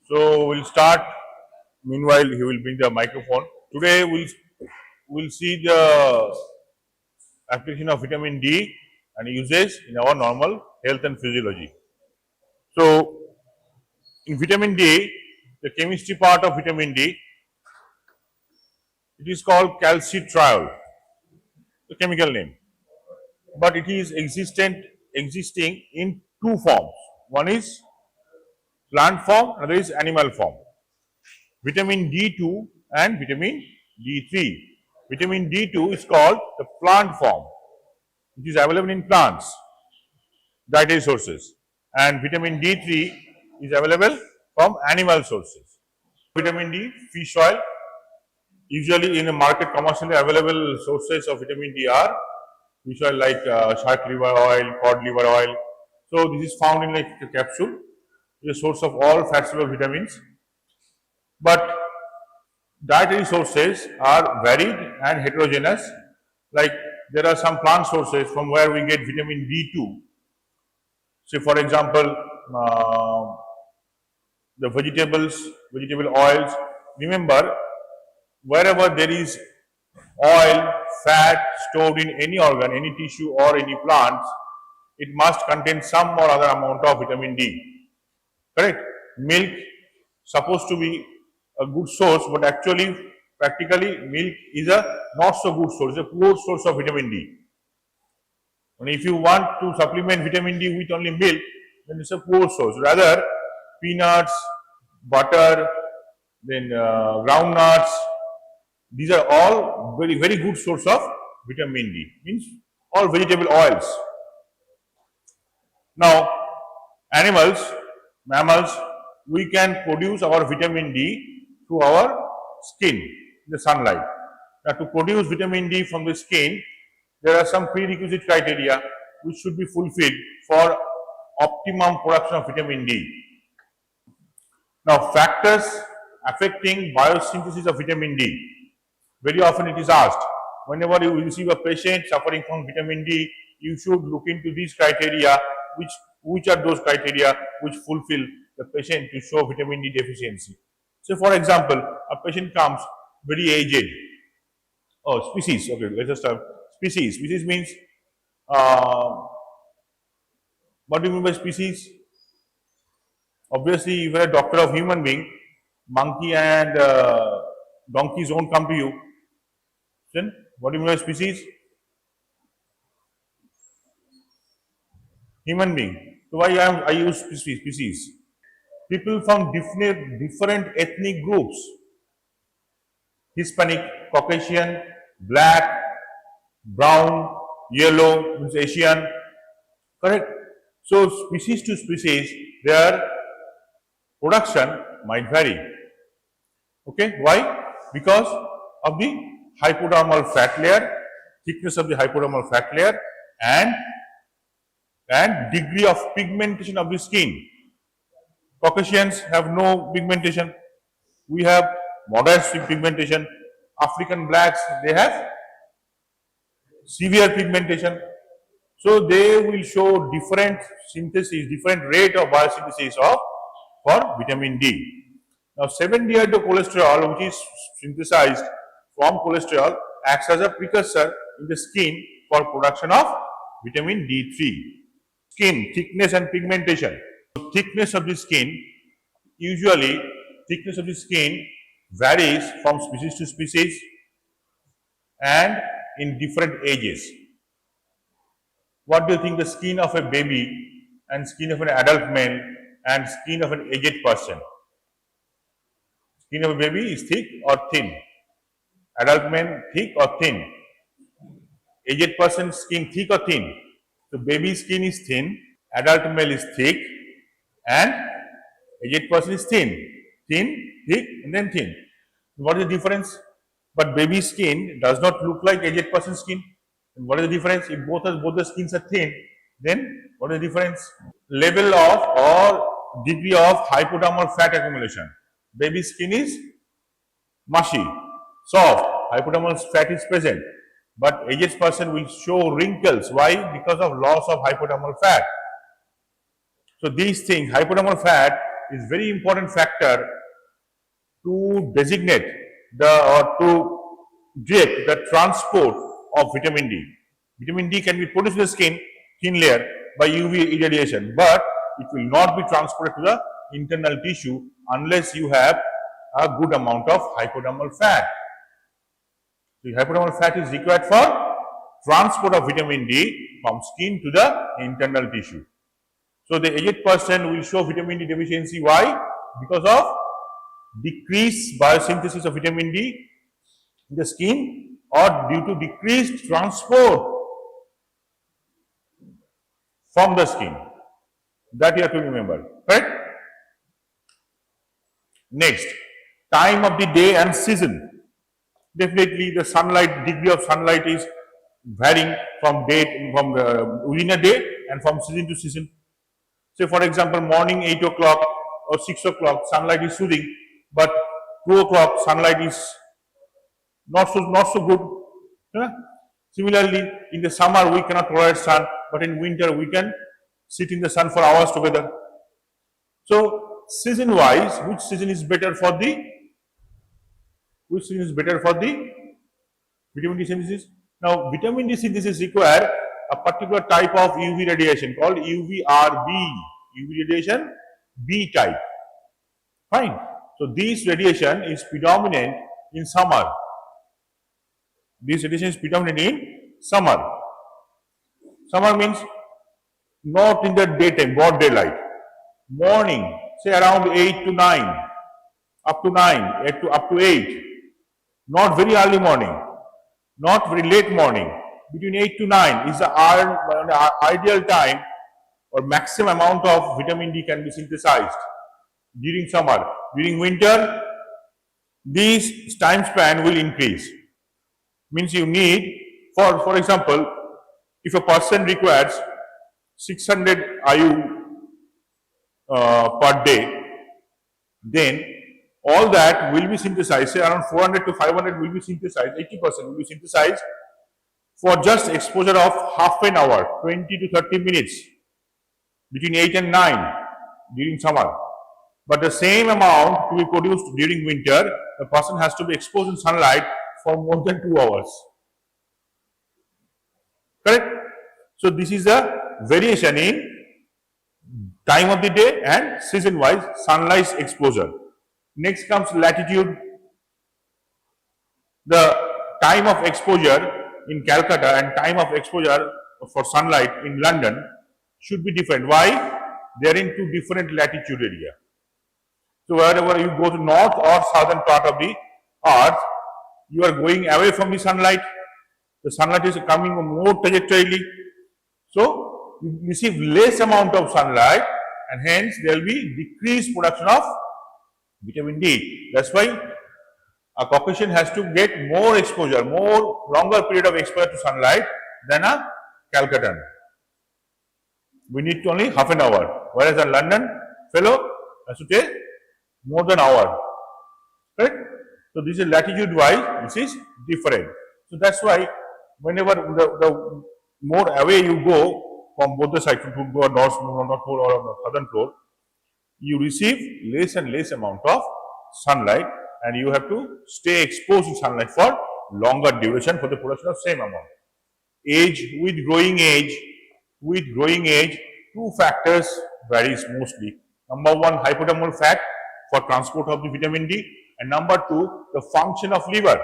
So we'll start. Meanwhile, he will bring the microphone. Today we'll see the application of vitamin D and uses in our normal health and physiology. So in vitamin D, the chemistry part of vitamin D, it is called calcitriol, the chemical name. But it is existing in two forms. One is plant form, another is animal form. Vitamin D2 and vitamin D3. Vitamin D2 is called the plant form, which is available in plants, dietary sources, and vitamin D3 is available from animal sources. Vitamin D, fish oil. Usually in the market commercially available sources of vitamin D are fish oil like shark liver oil, cod liver oil. So this is found in like a capsule. It is a source of all fat soluble vitamins. But dietary sources are varied and heterogeneous. Like there are some plant sources from where we get vitamin D2. Say for example, the vegetable oils. Remember, wherever there is oil, fat stored in any organ, any tissue or any plants, it must contain some or other amount of vitamin D. Correct? Milk supposed to be a good source, but actually, practically, milk is a not so good source, a poor source of vitamin D. And if you want to supplement vitamin D with only milk, then it's a poor source. Rather, peanuts, butter, then groundnuts, these are all very, very good source of vitamin D. Means all vegetable oils. Now, animals, mammals, we can produce our vitamin D through our skin, the sunlight. Now, to produce vitamin D from the skin, there are some prerequisite criteria which should be fulfilled for optimum production of vitamin D. Now, factors affecting biosynthesis of vitamin D. Very often it is asked, whenever you receive a patient suffering from vitamin D, you should look into these criteria, which are those criteria which fulfill the patient to show vitamin D deficiency. So, for example, a patient comes very aged. Oh, species. Okay, let's just start. Species. Species means, what do you mean by species? Obviously, if you are a doctor of human being, monkey and donkeys won't come to you. Then, what do you mean by species? Human being. So why I use species? People from different ethnic groups. Hispanic, Caucasian, black, brown, yellow, means Asian. Correct? So species to species, their production might vary. Okay? Why? Because of the hypodermal fat layer, thickness of the hypodermal fat layer, and degree of pigmentation of the skin. Caucasians have no pigmentation. We have moderate pigmentation. African blacks, they have severe pigmentation. So they will show different synthesis, different rate of biosynthesis for vitamin D. Now 7-deoxycholesterol, which is synthesized from cholesterol, acts as a precursor in the skin for production of vitamin D3. Skin, thickness and pigmentation. So thickness of the skin, usually thickness of the skin varies from species to species and in different ages. What do you think the skin of a baby and skin of an adult male and skin of an aged person? Skin of a baby is thick or thin? Adult man thick or thin? Aged person skin thick or thin? So baby skin is thin, adult male is thick, and aged person is thin. Thin, thick, and then thin. What is the difference? But baby skin does not look like aged person's skin. And what is the difference? If both the skins are thin, then what is the difference? Level of or degree of hypodermal fat accumulation. Baby skin is mushy, soft, hypodermal fat is present. But aged person will show wrinkles. Why? Because of loss of hypodermal fat. So these things, hypodermal fat is very important factor to designate or to direct the transport of vitamin D. Vitamin D can be produced in the skin layer by UV irradiation, but it will not be transported to the internal tissue unless you have a good amount of hypodermal fat. The hypodermal fat is required for transport of vitamin D from skin to the internal tissue. So the aged person will show vitamin D deficiency. Why? Because of decreased biosynthesis of vitamin D in the skin or due to decreased transport from the skin. That you have to remember, right? Next, time of the day and season. Definitely the sunlight, degree of sunlight is varying from within a day and from season to season. Say for example, morning 8 o'clock or 6 o'clock, sunlight is soothing, but 2 o'clock sunlight is not so good. Yeah? Similarly, in the summer we cannot tolerate sun, but in winter we can sit in the sun for hours together. So season wise, which season is better for the vitamin D synthesis? Now vitamin D synthesis require a particular type of UV radiation called UVRB, UV radiation B type. Fine. So this radiation is predominant in summer. This radiation is predominant in summer. Summer means not in the daytime, broad daylight. Morning, say around 8 to 9, up to 9, up to 8. Not very early morning, not very late morning. Between 8 to 9 is the ideal time or maximum amount of vitamin D can be synthesized during summer. During winter, this time span will increase. Means you need, for example, if a person requires 600 IU per day, then all that will be synthesized, say around 400 to 500 will be synthesized, 80% will be synthesized for just exposure of half an hour, 20 to 30 minutes between 8 and 9 during summer. But the same amount to be produced during winter, the person has to be exposed in sunlight for more than 2 hours. Correct? So this is the variation in time of the day and season wise sunlight exposure. Next comes latitude. The time of exposure in Calcutta and time of exposure for sunlight in London should be different. Why? They are in two different latitude area. So wherever you go to north or southern part of the earth, you are going away from the sunlight. The sunlight is coming more trajectorily. So you receive less amount of sunlight and hence there will be decreased production of vitamin D. That's why a Caucasian has to get more exposure, more longer period of exposure to sunlight than a Calcuttan. We need only half an hour, whereas a London fellow has to take more than an hour. Right? So this is latitude wise, this is different. So that's why whenever the more away you go from both the sides, to go north pole or southern pole, you receive less and less amount of sunlight and you have to stay exposed to sunlight for longer duration for the production of same amount. With growing age, two factors varies mostly. Number one, hypodermal fat for transport of the vitamin D, and number two, the function of liver.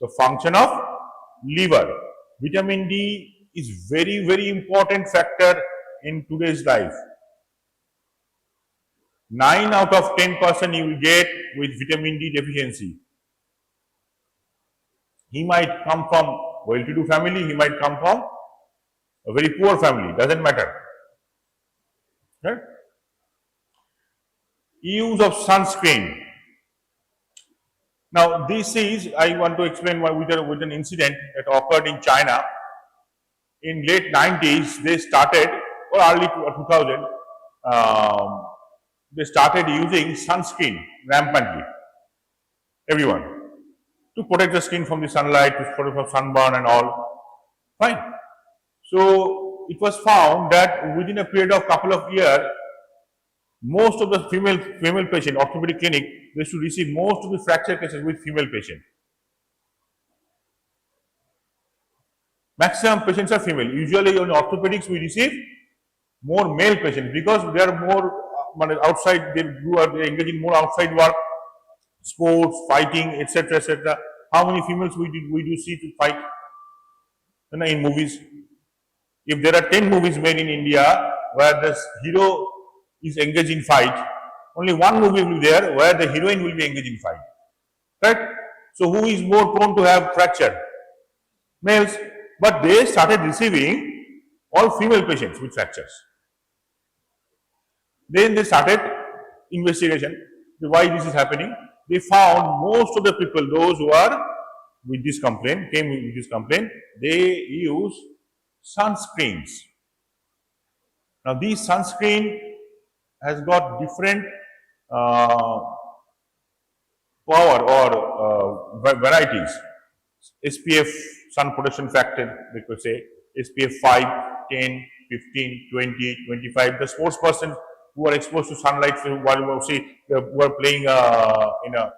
The function of liver. Vitamin D is very, very important factor in today's life. 9 out of 10% you will get with vitamin D deficiency. He might come from well-to-do family, he might come from a very poor family, doesn't matter. Right? Use of sunscreen. Now this is, I want to explain with an incident that occurred in China. In late 90s, they started, or early 2000, they started using sunscreen rampantly, everyone, to protect the skin from the sunlight, to protect from sunburn and all. Fine. So it was found that within a period of couple of years, Most of the female patient, orthopedic clinic, they should receive most of the fracture cases with female patient. Maximum patients are female. Usually in orthopedics we receive more male patients because they are more outside, they engage in more outside work, sports, fighting, etc., etc. How many females we do see to fight in movies? If there are 10 movies made in India where the hero is engaged in fight, only one movie will be there where the heroine will be engaged in fight. Right? So who is more prone to have fracture? Males. But they started receiving all female patients with fractures. Then they started investigation. Why this is happening? They found most of the people, those who are with this complaint, came with this complaint, they use sunscreens. Now these sunscreen has got different power or varieties. SPF, sun protection factor, they could say SPF 5, 10, 15, 20, 25. The sports person who are exposed to sunlight while who are playing in a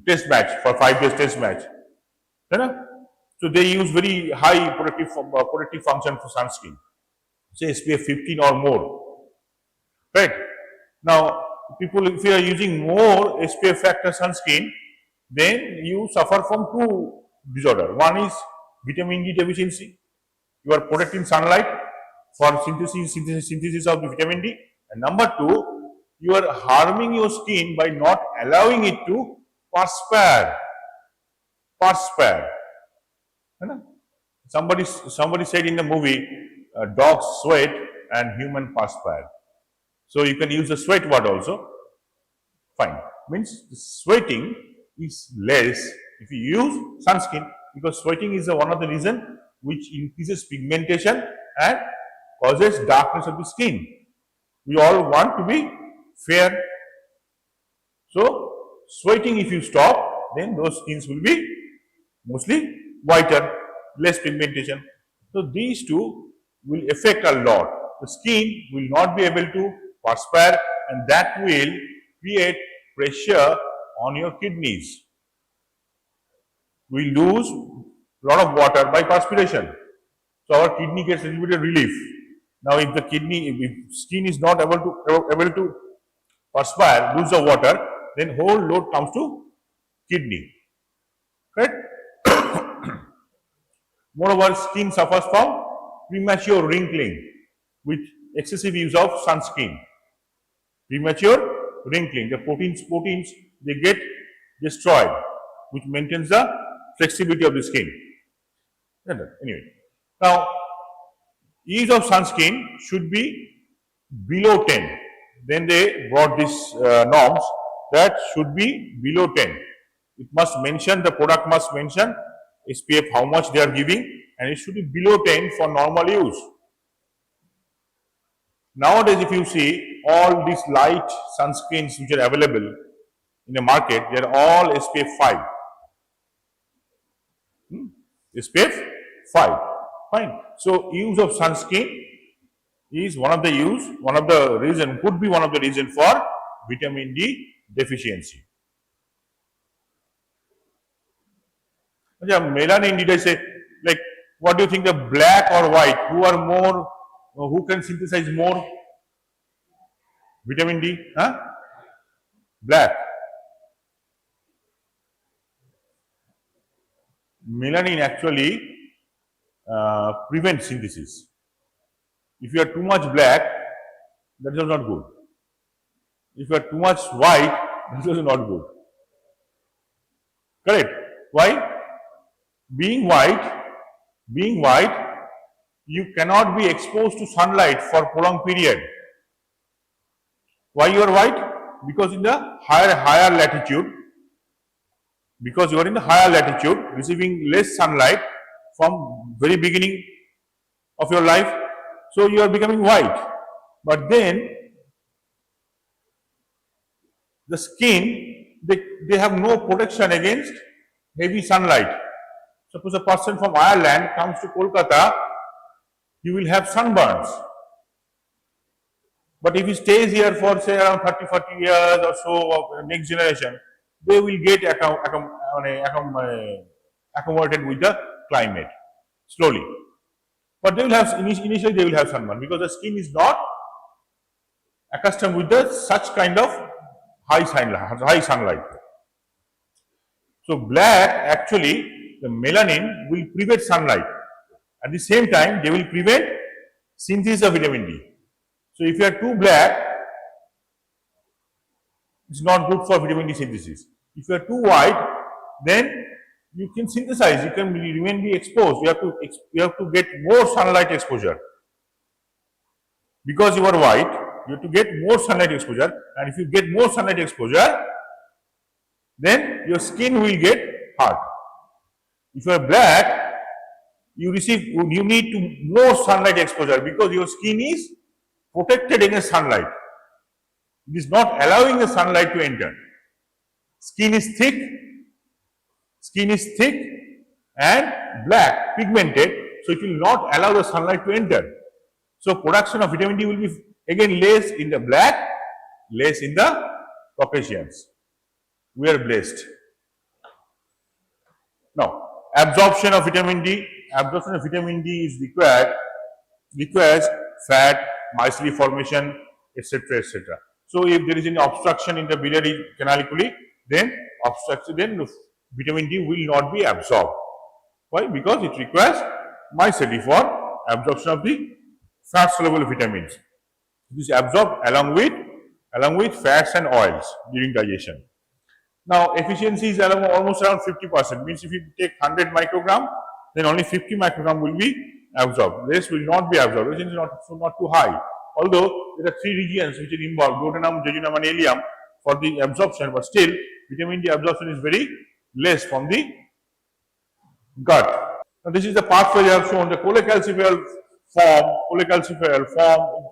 test match for 5 days test match. So they use very high protective function for sunscreen, say SPF 15 or more. Right? Now, people, if you are using more SPF factor sunscreen, then you suffer from two disorders. One is vitamin D deficiency. You are protecting sunlight for synthesis of the vitamin D. And number two, you are harming your skin by not allowing it to perspire. Somebody said in the movie, dogs sweat and human perspire. So you can use the sweat word also. Fine. Means sweating is less if you use sunscreen, because sweating is one of the reasons which increases pigmentation and causes darkness of the skin. We all want to be fair. So sweating, if you stop, then those skins will be mostly whiter, less pigmentation. So these two will affect a lot. The skin will not be able to perspire, and that will create pressure on your kidneys. We lose a lot of water by perspiration. So our kidney gets a little bit of relief. Now if the if skin is not able to perspire, lose the water, then whole load comes to kidney. Right? Moreover, skin suffers from premature wrinkling with excessive use of sunscreen. Premature wrinkling, the proteins they get destroyed, which maintains the flexibility of the skin. Anyway, now use of sunscreen should be below 10. Then they brought these norms that should be below 10. It must mention, the product must mention SPF, how much they are giving, and it should be below 10 for normal use. Nowadays, if you see all these light sunscreens which are available in the market, they are all SPF 5. SPF 5. Fine. So, use of sunscreen is one of the could be one of the reason for vitamin D deficiency. Melanin, did I say, like, what do you think, the black or white? Who can synthesize more vitamin D? Black. Melanin actually prevents synthesis. If you are too much black, that is not good. If you are too much white, that is not good. Correct? Why? Being white, you cannot be exposed to sunlight for prolonged period. Why you are white? Because in the higher latitude, because you are in the higher latitude, receiving less sunlight from very beginning of your life, so you are becoming white. But then the skin, they have no protection against heavy sunlight. Suppose a person from Ireland comes to Kolkata, he will have sunburns. But if he stays here for say around 30-40 years or so of next generation, they will get accommodated with the climate slowly. But they will have initially they will have sunburn because the skin is not accustomed with the such kind of high sunlight. So black actually the melanin will prevent sunlight. At the same time, they will prevent synthesis of vitamin D. So if you are too black, it's not good for vitamin D synthesis. If you are too white, then you can synthesize. You can remain be exposed. You have to get more sunlight exposure. Because you are white, you have to get more sunlight exposure, and if you get more sunlight exposure, then your skin will get hard. If you are black, you need to more sunlight exposure because your skin is protected against sunlight. It is not allowing the sunlight to enter. Skin is thick and black, pigmented, so it will not allow the sunlight to enter. So production of vitamin D will be again less in the black, less in the Caucasians. We are blessed. Now, absorption of vitamin D. Absorption of vitamin D is requires fat, mycelium formation, etc., etc. So, if there is any obstruction in the biliary canaliculi, then vitamin D will not be absorbed. Why? Because it requires mycelium for absorption of the fat soluble vitamins. This is absorbed along with fats and oils during digestion. Now, efficiency is almost around 50%. Means if you take 100 microgram, then only 50 microgram will be absorbed. The rest will not be absorbed. Efficiency is not too high. Although there are 3 regions which are involved, duodenum, jejunum, and ileum for the absorption, but still vitamin D absorption is very less from the gut. Now, this is the pathway I have shown. The cholecalciferol form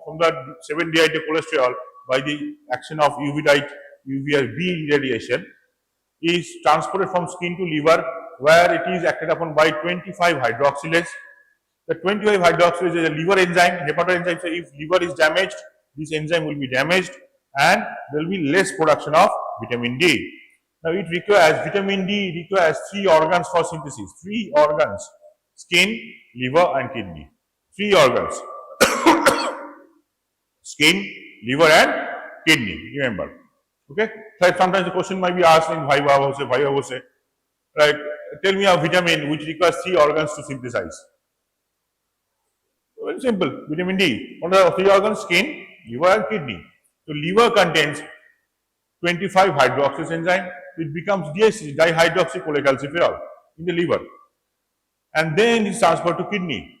from the 7-dehydrocholesterol by the action of UV light, UV or B radiation is transported from skin to liver, where it is acted upon by 25 hydroxylase. The 25 hydroxylase is a liver enzyme, hepatoenzyme. So if liver is damaged, this enzyme will be damaged and there will be less production of vitamin D. Now vitamin D requires 3 organs for synthesis. 3 organs: skin, liver and kidney. 3 organs: skin, liver and kidney. Remember. Okay. So sometimes the question might be asked in Viva, right? Tell me a vitamin which requires 3 organs to synthesize. Very simple. Vitamin D. What are the 3 organs? Skin, liver and kidney. So liver contains 25 hydroxylase enzyme. It becomes dihydroxycholecalciferol in the liver, and then it is transferred to kidney.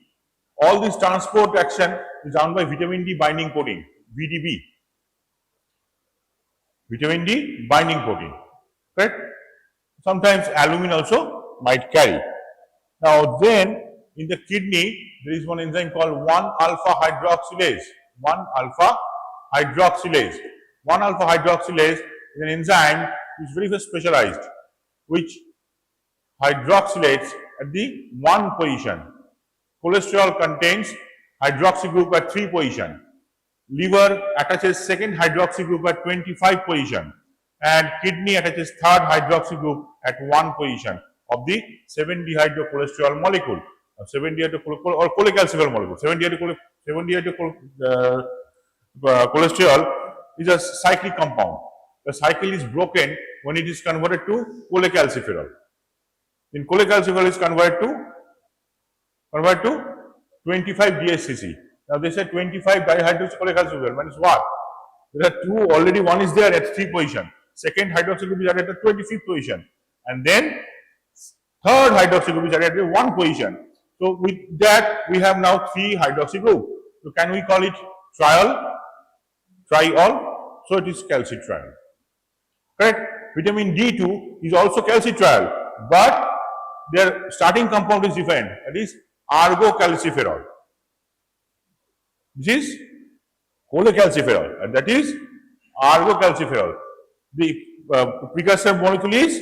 All this transport action is done by vitamin D binding protein, VDB. Vitamin D binding protein, right? Sometimes aluminum also might carry. Now then, in the kidney, there is one enzyme called 1-alpha hydroxylase. 1-alpha hydroxylase. 1-alpha hydroxylase is an enzyme which is very specialized, which hydroxylates at the 1 position. Cholesterol contains hydroxy group at 3 position. Liver attaches second hydroxy group at 25 position, and kidney attaches third hydroxy group at 1 position of the 7-dehydrocholesterol molecule, 7-dehydrocholesterol or cholecalciferol molecule. 7-dehydrocholesterol is a cyclic compound. The cycle is broken when it is converted to cholecalciferol. Then cholecalciferol is converted to 25 DHCC. Now they said 25 dihydroxycholecalciferol means what? There are 2 already. One is there at 3 position. Second hydroxy group is added at 25th position, and then third hydroxy group is added at 1 position. So with that we have now 3 hydroxy group. So can we call it triol? So it is calcitriol. Correct? Vitamin D2 is also calcitriol, but their starting compound is different. That is argocalciferol. This is cholecalciferol, and that is argocalciferol. The precursor molecule is,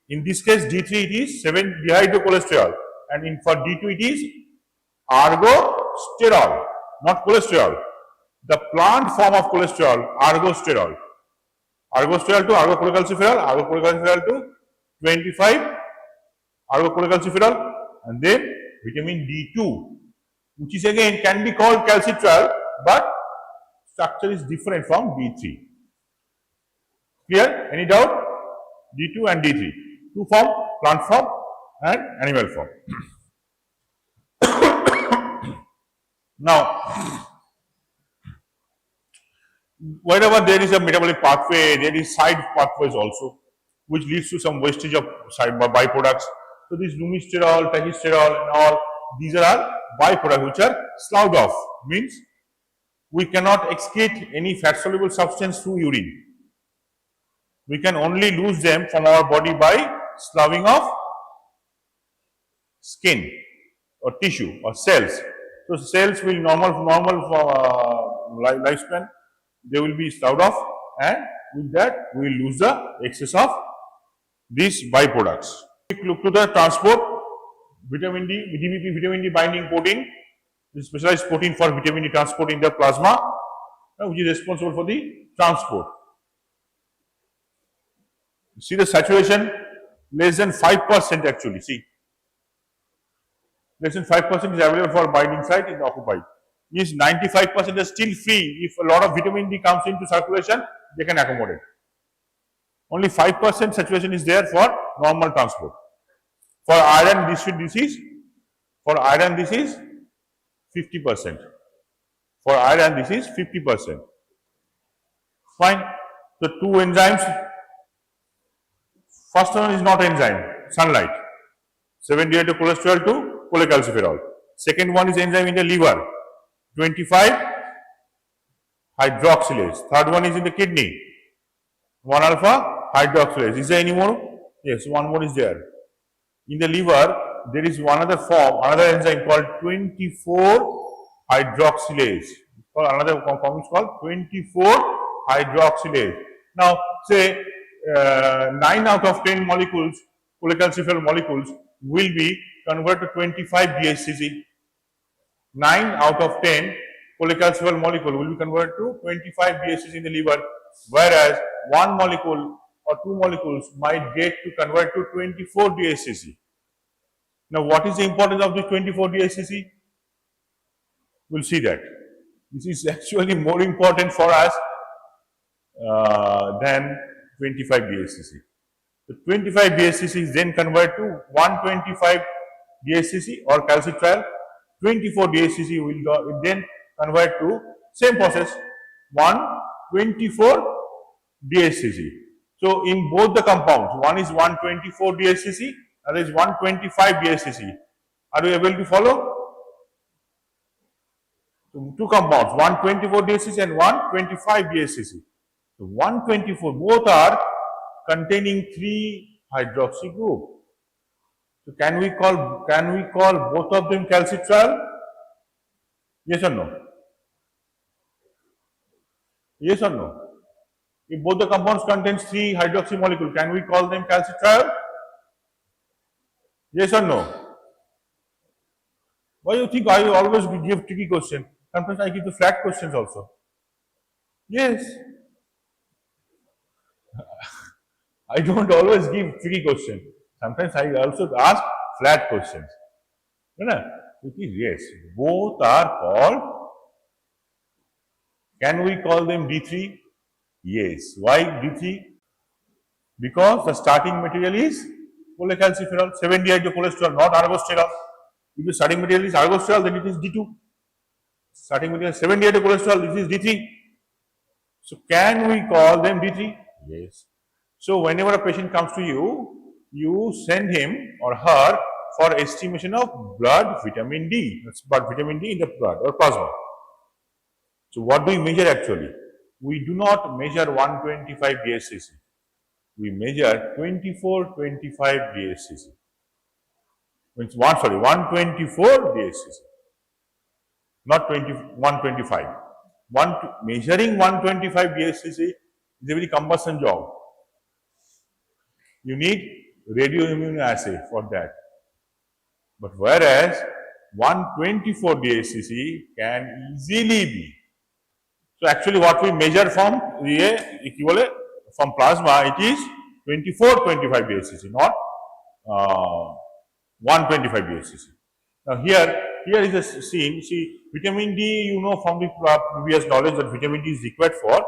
in this case D3, it is 7-dehydrocholesterol, and for D2 it is argosterol, not cholesterol. The plant form of cholesterol, ergosterol. Ergosterol to ergocholecalciferol, ergocholecalciferol to 25 ergocholecalciferol, and then vitamin D2, which is again can be called calcitriol, but structure is different from D3. Clear? Any doubt? D2 and D3. Two form, plant form and animal form. Now, wherever there is a metabolic pathway, there is side pathways also, which leads to some wastage of side byproducts. So this lumisterol, tachysterol and all, these are byproducts which are sloughed off. Means we cannot excrete any fat soluble substance through urine. We can only lose them from our body by sloughing of skin or tissue or cells. So cells will normal lifespan, they will be sloughed off, and with that we will lose the excess of these byproducts. Look to the transport, vitamin D, DBP, vitamin D binding protein, this specialized protein for vitamin D transport in the plasma, which is responsible for the transport. See the saturation, less than 5% actually, see. Less than 5% is available for binding site in the occupied. Means 95% is still free. If a lot of vitamin D comes into circulation, they can accommodate. Only 5% saturation is there for normal transport. For iron, this is 50%. For iron, this is 50%. Fine. So two enzymes. First one is not enzyme, sunlight. 7-dehydrated cholesterol to cholecalciferol. Second one is enzyme in the liver, 25 hydroxylase. Third one is in the kidney, 1 alpha hydroxylase. Is there any more? Yes, one more is there. In the liver, there is one other form, another enzyme called 24 hydroxylase. Another form is called 24 hydroxylase. Now, say 9 out of 10 molecules, cholecalciferol molecules, will be converted to 25 DHCC. 9 out of 10 cholecalciferol molecule will be converted to 25 DHCC in the liver, whereas one molecule or two molecules might get to convert to 24 DHCC. Now, what is the importance of this 24 DHCC? We'll see that. This is actually more important for us than 25 DHCC. The 25 DHCC is then converted to 125 DHCC or calcitriol. 24 DHCC will then convert to same process 124 DHCC. So in both the compounds, one is 124 DHCC, other is 125 DHCC. Are you able to follow? So two compounds, 124 DHCC and 125 DHCC. So 124, both are containing 3 hydroxy group. So can we call both of them calcitriol? Yes or no? Yes or no? If both the compounds contains 3 hydroxy molecule, can we call them calcitriol? Yes or no? Why do you think I always give tricky question? Sometimes I give the flat questions also. Yes. I don't always give tricky questions. Sometimes I also ask flat questions. Yes, both are called. Can we call them D3? Yes. Why D3? Because the starting material is cholecalciferol, 7-dehydracholesterol, not ergosterol. If the starting material is ergosterol, then it is D2. Starting material 7-dehydracholesterol, this is D3. So can we call them D3? Yes. So whenever a patient comes to you, you send him or her for estimation of blood vitamin D. That's blood vitamin D in the blood or plasma. So what do we measure actually? We do not measure 125 DHCC. We measure 24-25 DHCC. Means 124 DHCC. Not 125. Measuring 125 DHCC is a very cumbersome job. You need radioimmunoassay for that. But whereas 124 DHCC can easily be So actually what we measure from equivalent from plasma, it is 24-25 BSCC, not 125 BSCC. Now here is a scene. See, vitamin D, you know from the previous knowledge that vitamin D is required for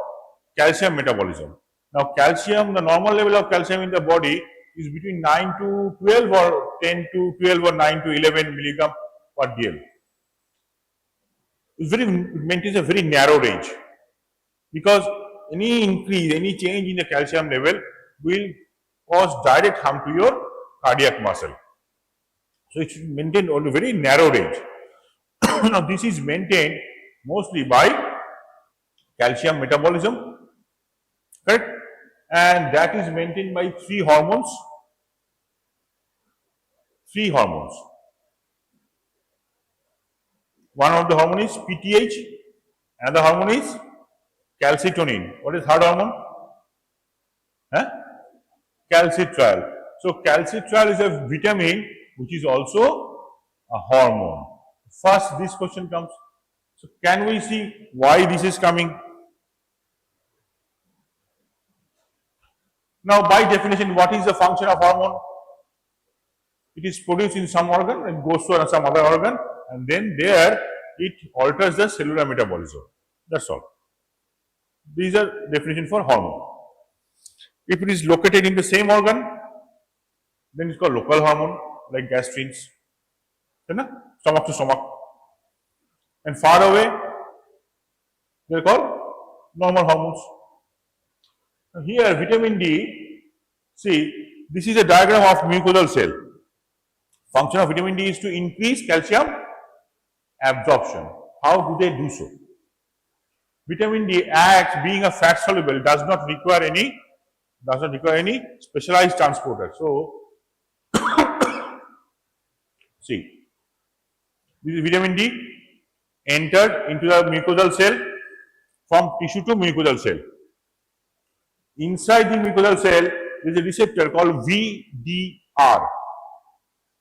calcium metabolism. Now calcium, the normal level of calcium in the body is between 9 to 12 or 10 to 12 or 9 to 11 milligram per dl. It maintains a very narrow range, because any increase, any change in the calcium level will cause direct harm to your cardiac muscle. So it should maintain only very narrow range. Now this is maintained mostly by calcium metabolism, correct? And that is maintained by three hormones. One of the hormone is PTH, another hormone is calcitonin. What is third hormone? Calcitriol. So calcitriol is a vitamin which is also a hormone. First this question comes. So can we see why this is coming? Now by definition, what is the function of hormone? It is produced in some organ and goes to some other organ, and then there it alters the cellular metabolism. That's all. These are definition for hormone. If it is located in the same organ, then it's called local hormone, like gastrines, stomach to stomach. And far away, they are called normal hormones. Now here, vitamin D, see, this is a diagram of mucosal cell. Function of vitamin D is to increase calcium absorption. How do they do so? Vitamin D acts, being a fat soluble, does not require any specialized transporter. So see, this is vitamin D entered into the mucosal cell from tissue to mucosal cell. Inside the mucosal cell, there is a receptor called VDR.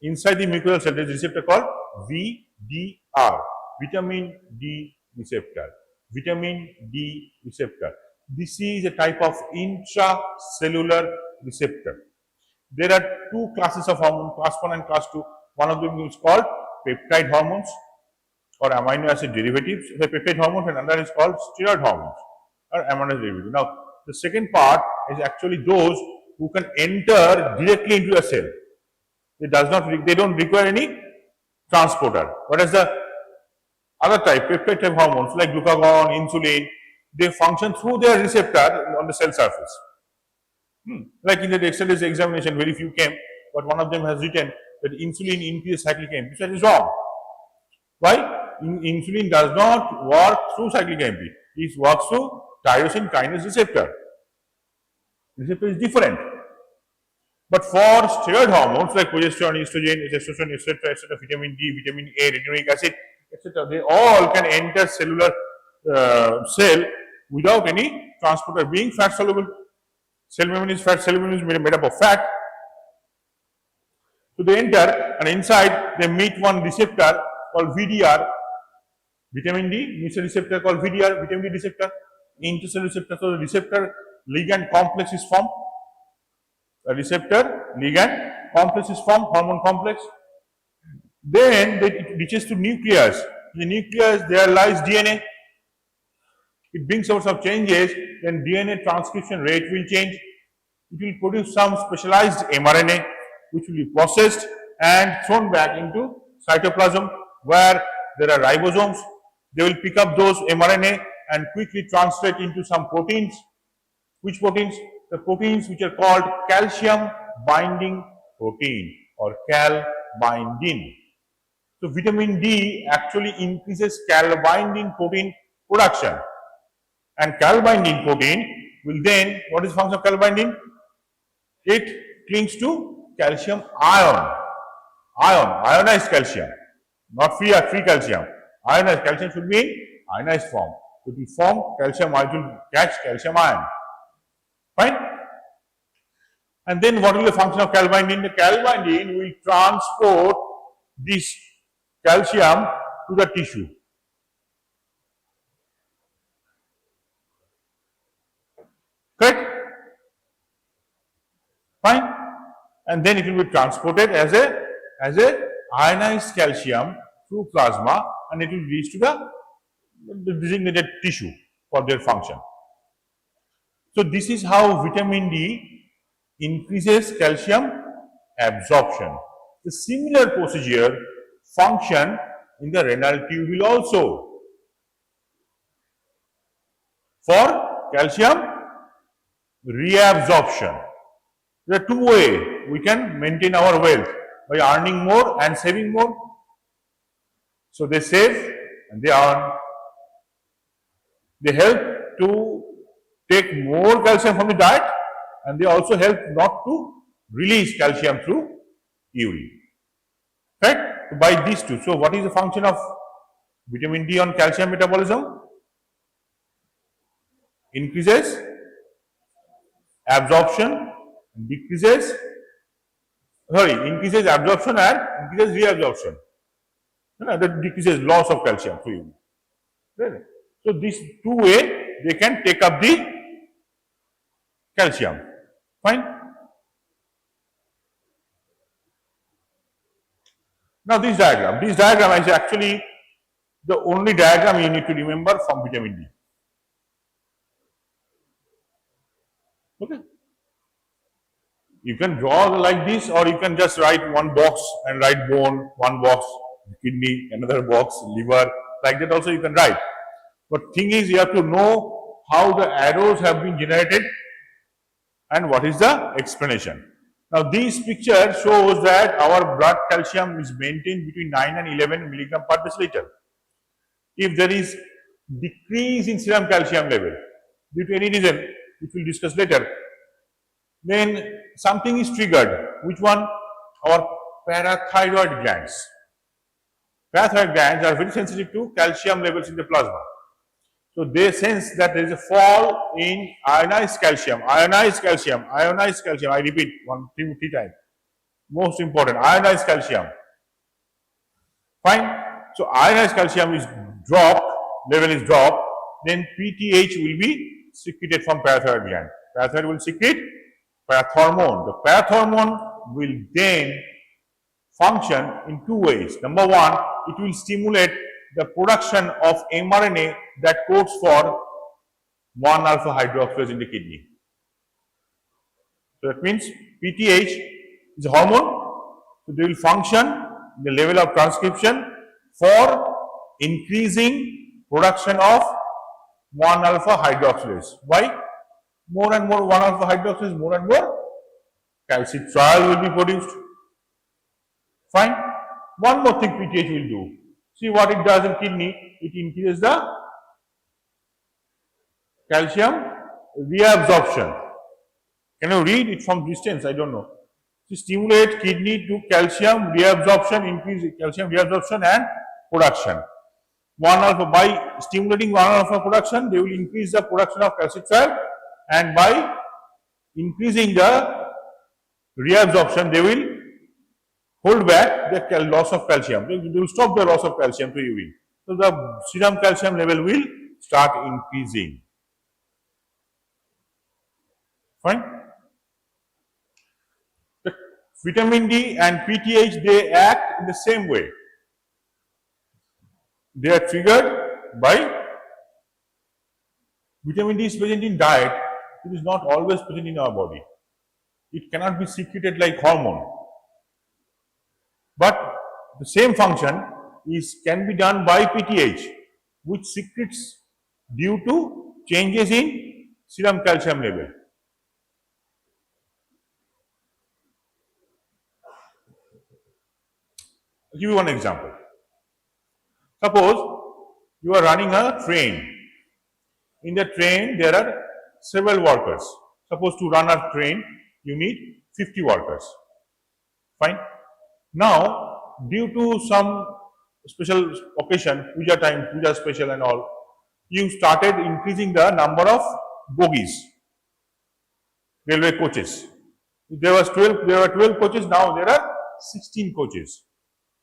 Inside the mucosal cell, there is a receptor called VDR, vitamin D receptor. Vitamin D receptor. This is a type of intracellular receptor. There are two classes of hormones, class 1 and class 2. One of them is called peptide hormones or amino acid derivatives. The peptide hormones, and another is called steroid hormones or amino acid derivatives. Now, the second part is actually those who can enter directly into the cell. They don't require any transporter. What is the other type? Peptide type hormones like glucagon, insulin, they function through their receptor on the cell surface. Like in the yesterday's examination, very few came, but one of them has written that insulin increases cyclic AMP. That is wrong. Why? Insulin does not work through cyclic AMP. It works through tyrosine kinase receptor. Receptor is different. But for steroid hormones like progesterone, estrogen, testosterone, etc., vitamin D, vitamin A, retinoic acid, etc., they all can enter cellular cell without any transporter, being fat soluble. Cell membrane is made up of fat. So they enter, and inside they meet one receptor called VDR. Vitamin D meets a receptor called VDR, vitamin D receptor, intercellular receptor. So the receptor ligand complex is formed. A receptor ligand complex is formed, hormone complex. Then it reaches to nucleus. In the nucleus there lies DNA. It brings about some changes, then DNA transcription rate will change. It will produce some specialized mRNA which will be processed and thrown back into cytoplasm, where there are ribosomes. They will pick up those mRNA and quickly translate into some proteins. Which proteins? The proteins which are called calcium binding protein or cal-bindin. So vitamin D actually increases cal-binding protein production, and cal-binding protein will then, what is the function of cal-binding? It clings to calcium ionized calcium, not free calcium. Ionized calcium should be in ionized form. So it will form calcium ion, it will catch calcium ion. Fine. And then what will be the function of cal-bindin? The cal-bindin will transport this calcium to the tissue. Correct? Fine. And then it will be transported as a ionized calcium through plasma, and it will reach to the designated tissue for their function. So this is how vitamin D increases calcium absorption. The similar procedure function in the renal tubule also. For calcium reabsorption, there are two ways we can maintain our wealth: by earning more and saving more. So they save and they earn. They help to take more calcium from the diet, and they also help not to release calcium through urine. Right? So by these two. So what is the function of vitamin D on calcium metabolism? Increases absorption, increases absorption and increases reabsorption. That decreases loss of calcium through urine. Right? So these two ways they can take up the calcium. Fine. Now this diagram is actually the only diagram you need to remember from vitamin D. Okay. You can draw like this, or you can just write one box and write bone, one box kidney, another box liver. Like that also you can write. But thing is, you have to know how the arrows have been generated and what is the explanation. Now this picture shows that our blood calcium is maintained between 9 and 11 milligram per deciliter. If there is decrease in serum calcium level due to any reason, which we'll discuss later, then something is triggered. Which one? Our parathyroid glands. Parathyroid glands are very sensitive to calcium levels in the plasma. So they sense that there is a fall in ionized calcium. I repeat three times. Most important, ionized calcium. Fine. So ionized calcium is dropped, level is dropped, then PTH will be secreted from parathyroid gland. Parathyroid will secrete parathormone. The parathormone will then function in two ways. Number one, it will stimulate the production of mRNA that codes for 1-alpha hydroxylase in the kidney. So that means PTH is a hormone. So they will function the level of transcription for increasing production of 1-alpha hydroxylase. Why? More and more 1-alpha hydroxylase, more and more calcitriol will be produced. Fine. One more thing PTH will do. See what it does in kidney. It increases the calcium reabsorption. Can you read it from distance? I don't know. To stimulate kidney to calcium reabsorption, increase calcium reabsorption and production. 1-alpha, by stimulating 1-alpha production, they will increase the production of calcitriol, and by increasing the reabsorption, they will hold back the loss of calcium. They will stop the loss of calcium to urine. So the serum calcium level will start increasing. Fine. The vitamin D and PTH, they act in the same way. They are triggered by vitamin D is present in diet. It is not always present in our body. It cannot be secreted like hormone. But the same function can be done by PTH, which secretes due to changes in serum calcium level. I'll give you one example. Suppose you are running a train. In the train, there are several workers. Suppose to run a train, you need 50 workers. Fine. Now, due to some special occasion, puja time, puja special and all, you started increasing the number of bogies, railway coaches. There were 12 coaches, now there are 16 coaches.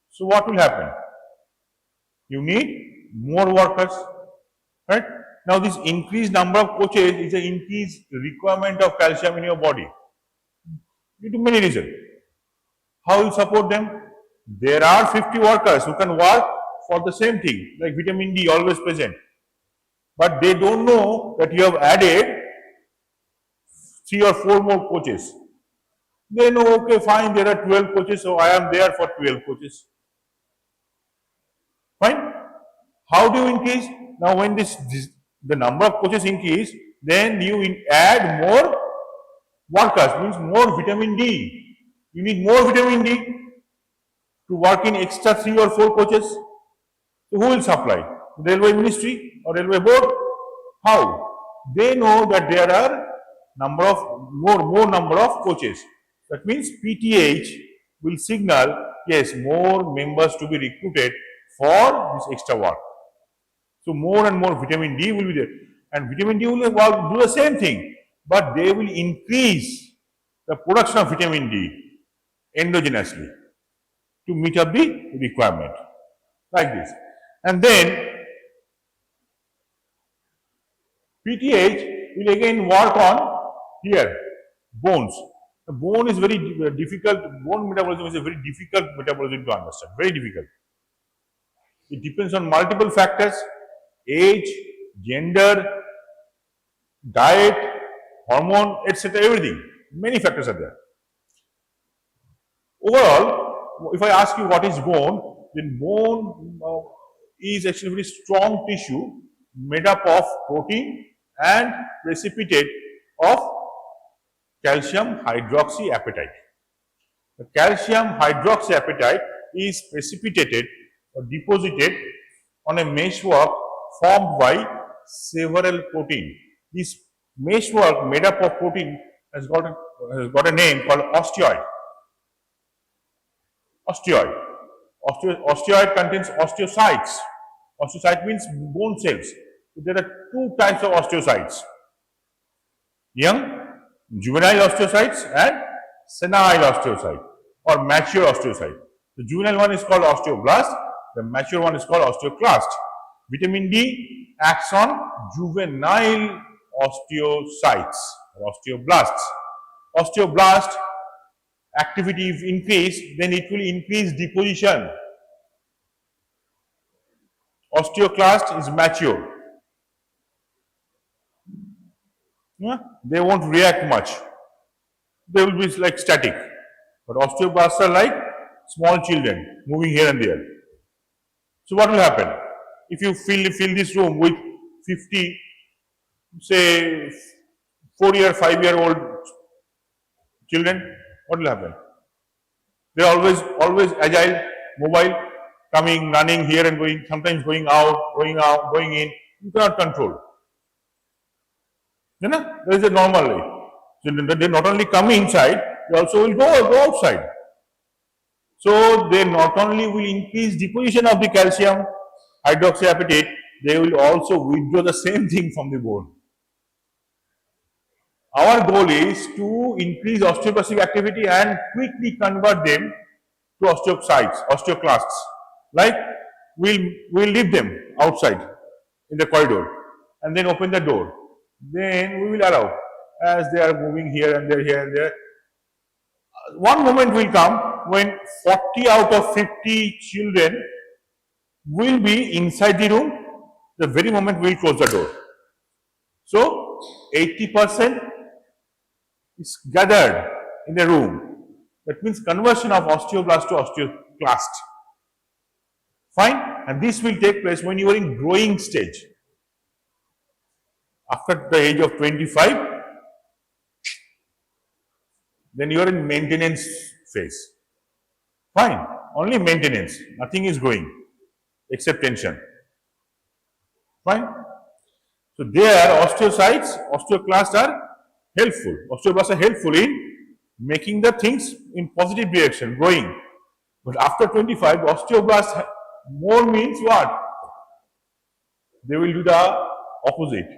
So what will happen? You need more workers, right? Now this increased number of coaches is an increased requirement of calcium in your body due to many reasons. How you support them? There are 50 workers who can work for the same thing, like vitamin D always present. But they don't know that you have added 3 or 4 more coaches. They know, okay, fine, there are 12 coaches, so I am there for 12 coaches. Fine. How do you increase? Now when the number of coaches increase, then you add more workers, means more vitamin D. You need more vitamin D to work in extra 3 or 4 coaches. So who will supply? Railway Ministry or Railway Board? How? They know that there are more number of coaches. That means PTH will signal, yes, more members to be recruited for this extra work. So more and more vitamin D will be there, and vitamin D will do the same thing, but they will increase the production of vitamin D endogenously to meet up the requirement, like this. And then PTH will again work on here, bones. The bone is very difficult, bone metabolism is a very difficult metabolism to understand, very difficult. It depends on multiple factors, age, gender, diet, hormone, etc. everything. Many factors are there. Overall, if I ask you what is bone, then bone is actually a very strong tissue made up of protein and precipitate of calcium hydroxyapatite. The calcium hydroxyapatite is precipitated or deposited on a meshwork formed by several protein. This meshwork made up of protein has got a name called osteoid. Osteoid contains osteocytes. Osteocyte means bone cells. There are 2 types of osteocytes: young, juvenile osteocytes and senile osteocyte or mature osteocyte. The juvenile one is called osteoblast, the mature one is called osteoclast. Vitamin D acts on juvenile osteocytes or osteoblasts. Osteoblast activity if increased, then it will increase deposition. Osteoclast is mature. Yeah? They won't react much. They will be like static. But osteoblasts are like small children moving here and there. So what will happen? If you fill this room with 50, say 4-year, 5-year-old children, what will happen? They are always agile, mobile, coming, running here and going, sometimes going out, going in. You cannot control. There is a normal way. So they not only come inside, they also will go outside. So they not only will increase deposition of the calcium hydroxyapatite, they will also withdraw the same thing from the bone. Our goal is to increase osteoplastic activity and quickly convert them to osteocytes, osteoclasts. Like we'll leave them outside in the corridor and then open the door. Then we will allow as they are moving here and there. One moment will come when 40 out of 50 children will be inside the room the very moment we will close the door. So 80% is gathered in a room. That means conversion of osteoblast to osteoclast. Fine? And this will take place when you are in growing stage. After the age of 25, then you are in maintenance phase. Fine, only maintenance, nothing is growing except tension. Fine. So there osteocytes, osteoclasts are helpful. Osteoblasts are helpful in making the things in positive direction, growing. But after 25, osteoblasts more means what? They will do the opposite.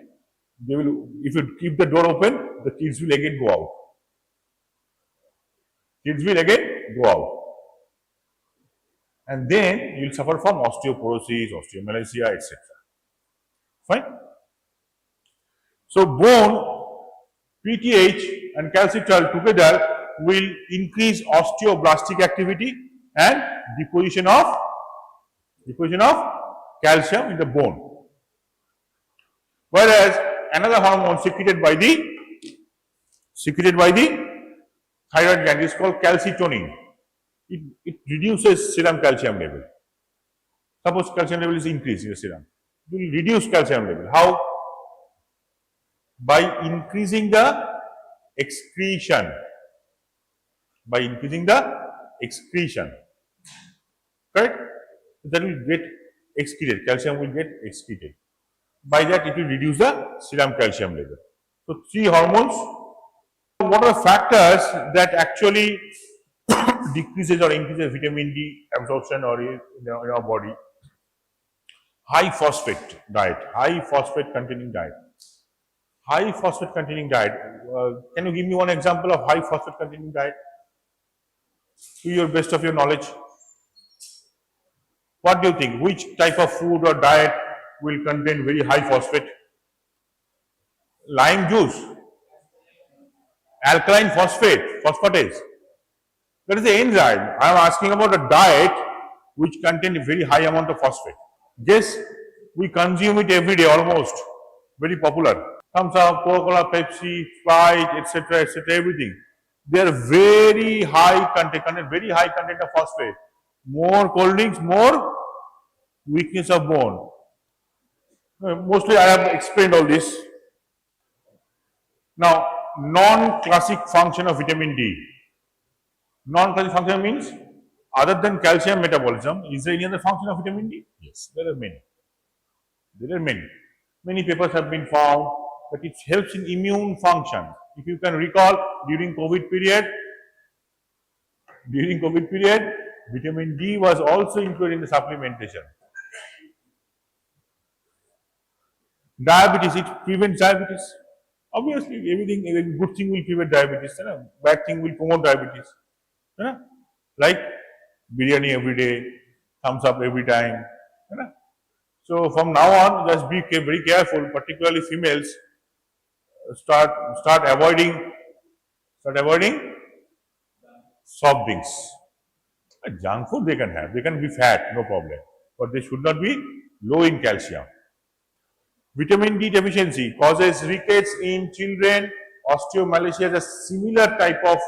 They will, if you keep the door open, the kids will again go out. Kids will again go out. And then you will suffer from osteoporosis, osteomalacia, etc. Fine? So bone, PTH and calcitriol together will increase osteoblastic activity and deposition of calcium in the bone. Whereas another hormone secreted by the thyroid gland is called calcitonin. It reduces serum calcium level. Suppose calcium level is increased in the serum, it will reduce calcium level. How? By increasing the excretion. By increasing the excretion, correct? That will get excreted. Calcium will get excreted. By that, it will reduce the serum calcium level. So, three hormones. What are the factors that actually decreases or increases vitamin D absorption or in our body? High phosphate diet, high phosphate containing diet. High phosphate containing diet. Can you give me one example of high phosphate containing diet? To your best of your knowledge. What do you think? Which type of food or diet will contain very high phosphate? Lime juice, alkaline phosphate, phosphatase. That is the enzyme. I am asking about a diet which contains a very high amount of phosphate. Yes, we consume it every day almost. Very popular. Thumbs up, Coca-Cola, Pepsi, Sprite, etc., everything. They are very high content of phosphate. More cold drinks, more weakness of bone. Mostly I have explained all this. Now, non-classic function of vitamin D. Non-classic function means other than calcium metabolism, is there any other function of vitamin D? Yes, there are many. There are many. Many papers have been found that it helps in immune function. If you can recall, during COVID period, vitamin D was also included in the supplementation. Diabetes, it prevents diabetes. Obviously, every good thing will prevent diabetes, bad thing will promote diabetes. Like biryani every day, thumbs up every time. So from now on, just be very careful, particularly females. Start avoiding soft drinks. Junk food they can have, they can be fat, no problem, but they should not be low in calcium. Vitamin D deficiency causes rickets in children. Osteomalacia is a similar type of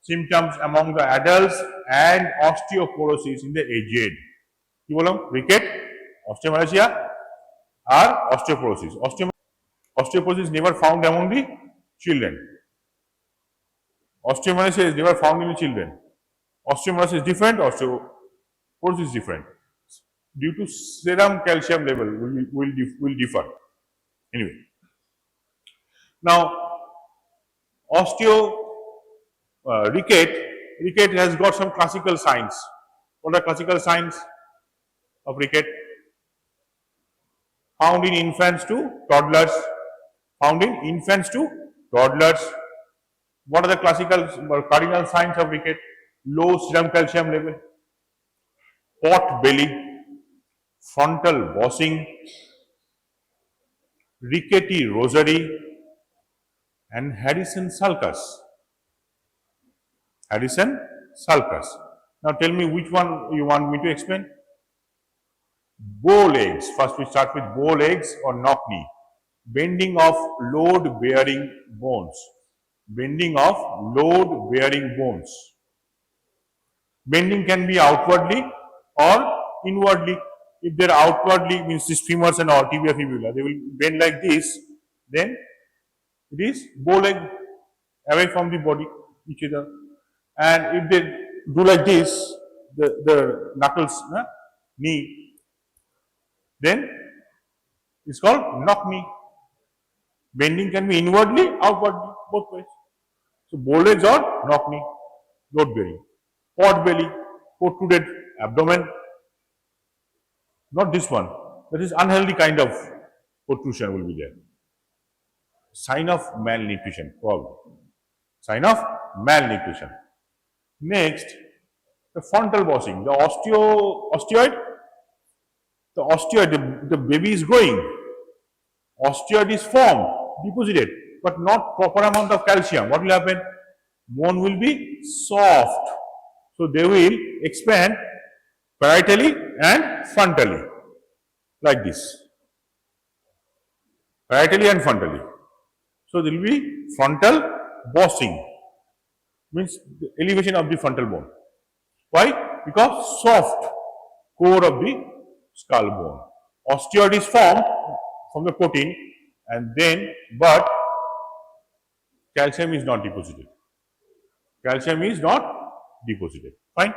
symptoms among the adults and osteoporosis in the aged. Ki bolam? Ricket, osteomalacia or osteoporosis. Osteoporosis is never found among the children. Osteomalacia is never found in the children. Osteomalacia is different, osteoporosis is different. Due to serum calcium level will differ. Anyway, now ricket has got some classical signs. What are classical signs of ricket? Found in infants to toddlers. What are the classical cardinal signs of ricket? Low serum calcium level, pot belly, frontal bossing, rickety rosary, and Harrison sulcus. Now tell me which one you want me to explain. Bow legs. First we start with bow legs or knock knee. Bending of load bearing bones. Bending can be outwardly or inwardly. If they are outwardly, means this femurs and or tibia fibula, they will bend like this, then it is bow leg, away from the body, each other. And if they do like this, the knuckles, knee, then it's called knock knee. Bending can be inwardly, outwardly, both ways. So bow legs or knock knee, load bearing. Pot belly, protruded abdomen. Not this one. That is unhealthy kind of protrusion will be there. Sign of malnutrition, probably. Sign of malnutrition. Next, the frontal bossing. The osteoid. The baby is growing. Osteoid is formed. deposited, but not proper amount of calcium. What will happen? Bone will be soft. So they will expand parietally and frontally, like this. Parietally and frontally. So there will be frontal bossing, means the elevation of the frontal bone. Why? Because soft core of the skull bone. Osteoid is formed from the protein, and then but calcium is not deposited. Calcium is not deposited. Fine.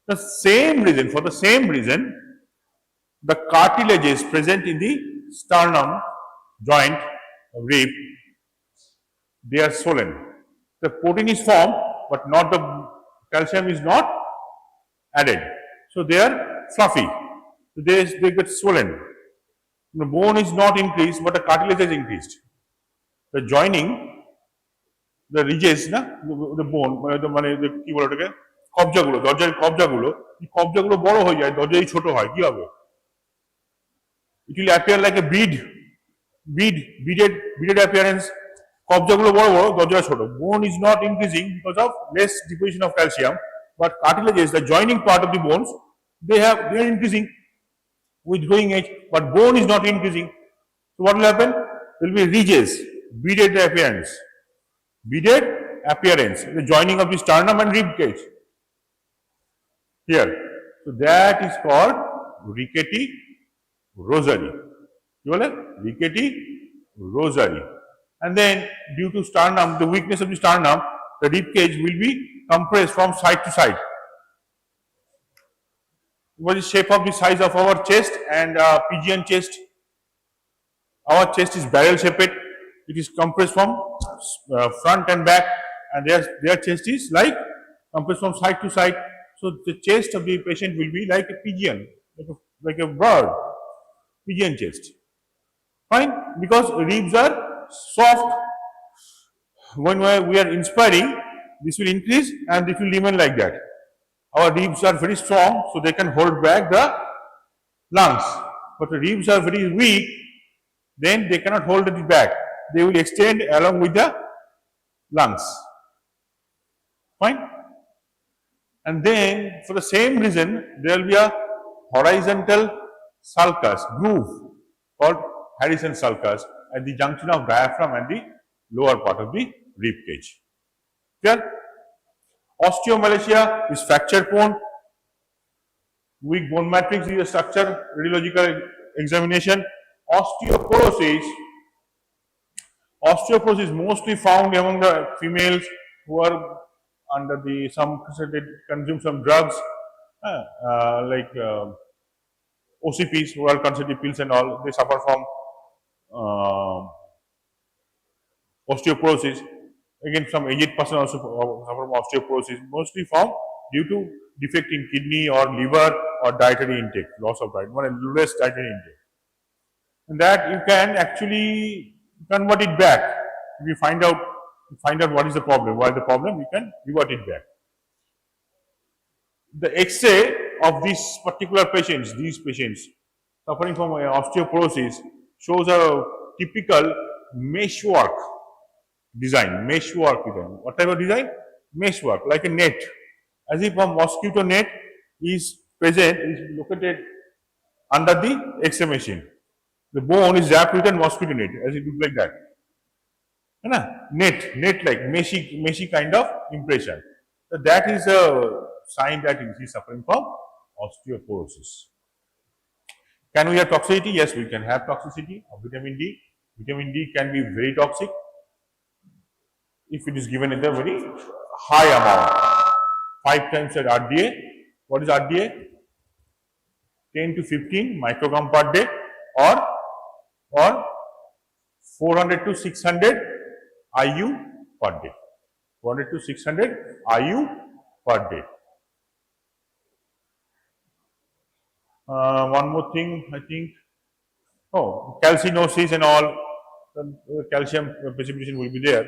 The same reason, for the same reason, the cartilages present in the sternum joint rib, they are swollen. The protein is formed, but not the calcium is not added. So they are fluffy. So they get swollen. The bone is not increased, but the cartilage is increased. The joining, the ridges, the bone, কি বলে ওটাকে, কবজাগুলো, দরজার কবজাগুলো, এই কবজাগুলো বড় হয়ে যায়, দরজাই ছোট হয়, কি হবে? It will appear like a beaded appearance. কবজাগুলো বড় বড়, দরজা ছোট. Bone is not increasing because of less deposition of calcium, but cartilages, the joining part of the bones, they are increasing with growing age, but bone is not increasing. So what will happen? There will be ridges, beaded appearance, the joining of the sternum and rib cage. Here, so that is called rickety rosary. You know, rickety rosary. And then due to sternum, the weakness of the sternum, the rib cage will be compressed from side to side. What is the shape of the size of our chest and pigeon chest? Our chest is barrel shaped. It is compressed from front and back, and their chest is like compressed from side to side. So the chest of the patient will be like a pigeon, like a bird, pigeon chest. Fine, because ribs are soft. When we are inspiring, this will increase and it will remain like that. Our ribs are very strong, so they can hold back the lungs. But the ribs are very weak, then they cannot hold it back. They will extend along with the lungs. Fine. And then, for the same reason, there will be a horizontal sulcus, groove, called Harrison sulcus, at the junction of diaphragm and the lower part of the rib cage. Clear? Osteomalacia is fracture prone. Weak bone matrix is a structure, radiological examination. Osteoporosis is mostly found among the females who are under the they consume some drugs like OCPs, who are concentrated pills and all. They suffer from osteoporosis. Again, some aged person also suffer from osteoporosis, mostly found due to defect in kidney or liver or dietary intake, loss of diet, less dietary intake. And that you can actually convert it back. If you find out what is the problem, why the problem, you can revert it back. The X-ray of these particular patients, suffering from osteoporosis, shows a typical meshwork design. What type of design? Meshwork, like a net, as if a mosquito net is located under the X-ray machine. The bone is wrapped with a mosquito net, as it looks like that. Net like meshy kind of impression. So that is a sign that he is suffering from osteoporosis. Can we have toxicity? Yes, we can have toxicity of vitamin D. Vitamin D can be very toxic if it is given in a very high amount. 5 times at RDA. What is RDA? 10 to 15 microgram per day, or 400 to 600 IU per day. 400 to 600 IU per day. One more thing, I think. Calcinosis and all. Calcium precipitation will be there.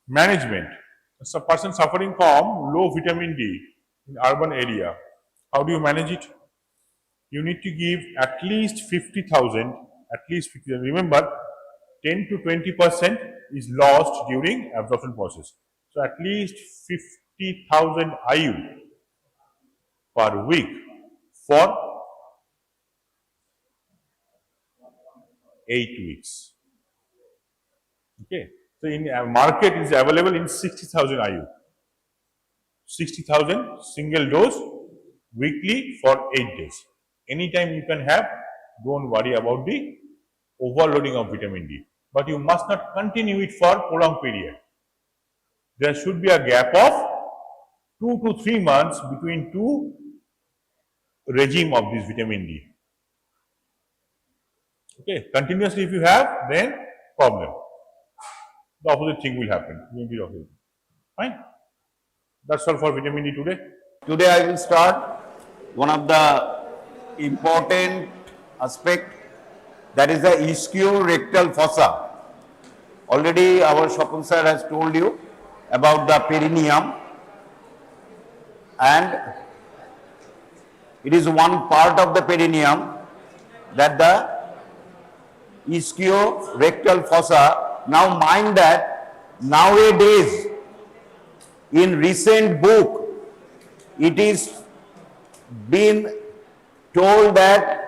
Management. A person suffering from low vitamin D in urban area. How do you manage it? you need to give at least 50,000, at least 50,000. Remember, 10 to 20% is lost during absorption process. So at least 50,000 IU per week for 8 weeks. Okay. So in market is available in 60,000 IU. 60,000 single dose weekly for 8 days. Anytime you can have, don't worry about the overloading of vitamin D. But you must not continue it for prolonged period. There should be a gap of 2 to 3 months between two regime of this vitamin D. Okay, continuously if you have, then problem. The opposite thing will happen. Fine. That's all for vitamin D today. Today I will start one of the important aspect, that is the ischio-rectal fossa. Already our Shapun sir has told you about the perineum, and it is one part of the perineum, that the ischio-rectal fossa. Now mind that nowadays in recent book it is been told that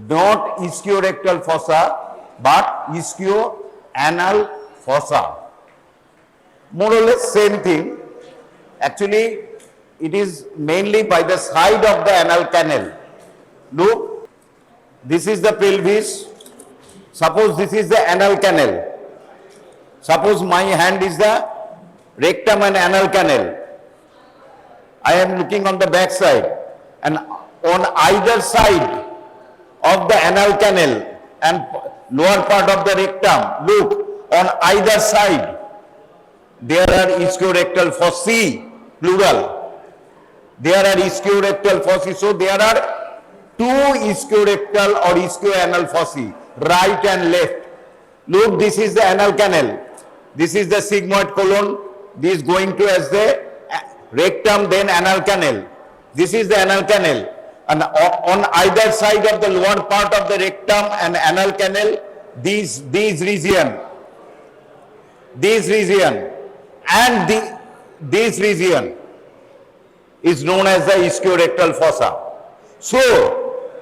not ischio-rectal fossa but ischio-anal fossa. More or less same thing. Actually it is mainly by the side of the anal canal. Look, this is the pelvis. Suppose this is the anal canal. Suppose my hand is the rectum and anal canal. I am looking on the back side, and on either side of the anal canal and lower part of the rectum, look, on either side there are ischio-rectal fossae, plural. There are ischio-rectal fossae. So there are two ischio-rectal or ischio-anal fossae, right and left. Look, this is the anal canal. This is the sigmoid colon. This going to as the rectum, then anal canal. This is the anal canal. And on either side of the lower part of the rectum and anal canal, these region and this region is known as the ischio-rectal fossa. So,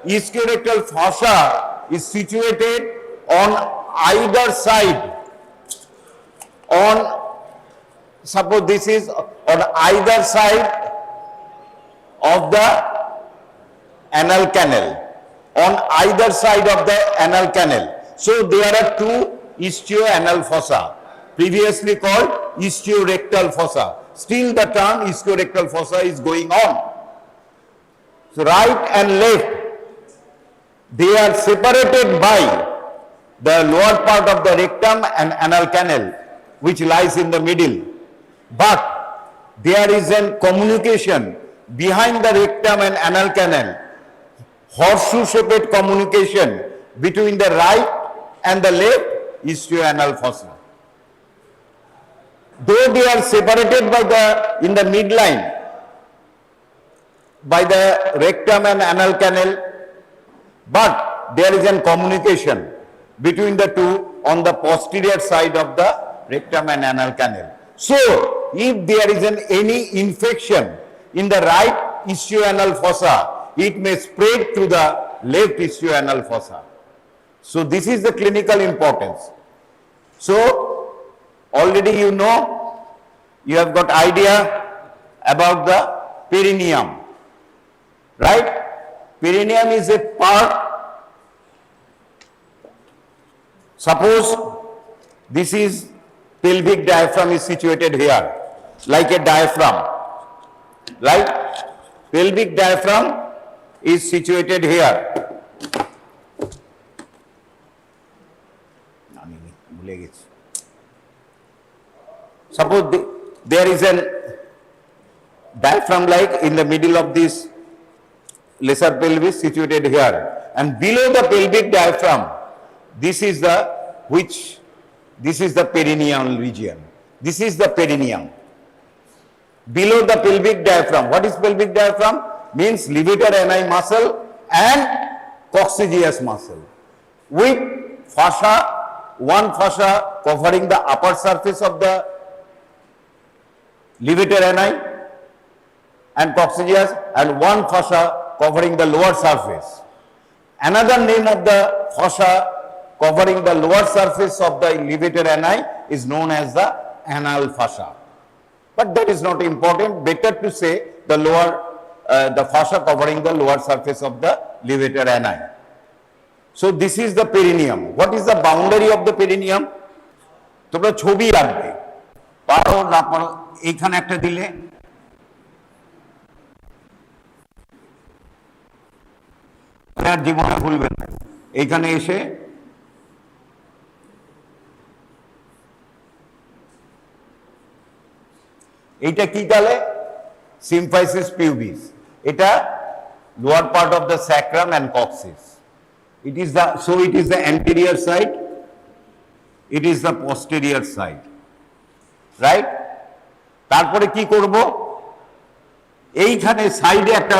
ischio-rectal fossa is situated on either side. Suppose this is on either side of the anal canal. On either side of the anal canal. So there are two ischio-anal fossa, previously called ischio-rectal fossa. Still the term ischio-rectal fossa is going on. So right and left, they are separated by the lower part of the rectum and anal canal, which lies in the middle. But there is a communication behind the rectum and anal canal, horseshoe-shaped communication between the right and the left ischio-anal fossa. Though they are separated by in the midline by the rectum and anal canal, but there is a communication between the two on the posterior side of the rectum and anal canal. So, if there is any infection in the right ischio-anal fossa, it may spread to the left ischio-anal fossa. So, this is the clinical importance. So, already you know, you have got idea about the perineum, right? Perineum is a part. Suppose this is pelvic diaphragm is situated here, like a diaphragm, right? Pelvic diaphragm is situated here. Suppose there is a diaphragm like in the middle of this lesser pelvis situated here, and below the pelvic diaphragm, this is the perineal region. This is the perineum. Below the pelvic diaphragm. What is pelvic diaphragm? Means levator ani muscle and coccygeus muscle with fascia, one fascia covering the upper surface of the levator ani and coccygeus, and one fascia covering the lower surface. Another name of the fascia covering the lower surface of the levator ani is known as the anal fascia. But that is not important. Better to say the the fascia covering the lower surface of the levator ani. So this is the perineum. What is the boundary of the perineum? তোমরা ছবি রাখবে, পারো না পারো এইখানে একটা দিলে, আর জীবনে ভুলবে না। এইখানে এসে এইটা কি তাহলে? Symphysis pubis. এটা lower part of the sacrum and coccyx. It is the anterior side, it is the posterior side, right? তারপরে কি করব? এইখানে সাইডে একটা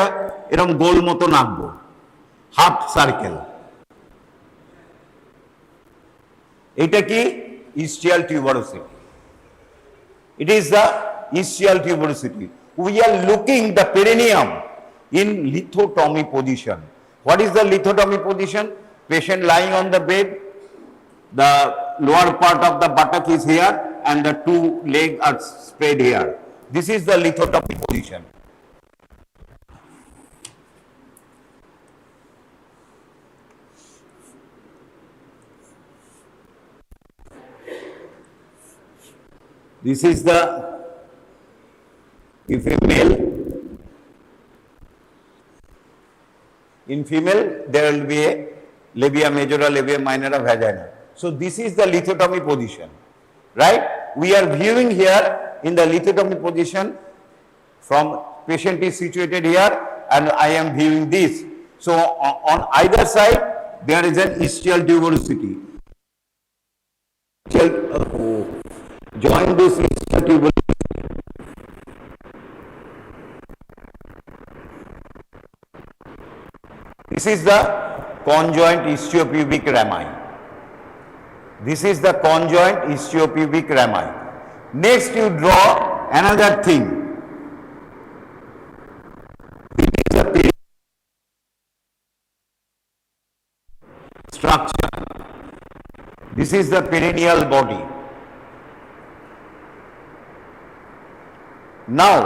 এরকম গোল মতো আঁকবো, হাফ সার্কেল। এটা কি? ইস্টিয়াল tuberosity. It is the ischial tuberosity. We are looking the perineum in lithotomy position. What is the lithotomy position? Patient lying on the bed, the lower part of the buttock is here and the two legs are spread here. This is the lithotomy position. This is the, if a male, in female there will be a labia majora, labia minora, vagina. So this is the lithotomy position, right? We are viewing here in the lithotomy position from patient is situated here and I am viewing this. So on either side there is an ischial tuberosity. Join this ischial tuberosity. This is the conjoint ischiopubic rami. This is the conjoint ischiopubic rami. Next you draw another thing. It is a structure. This is the perineal body. Now,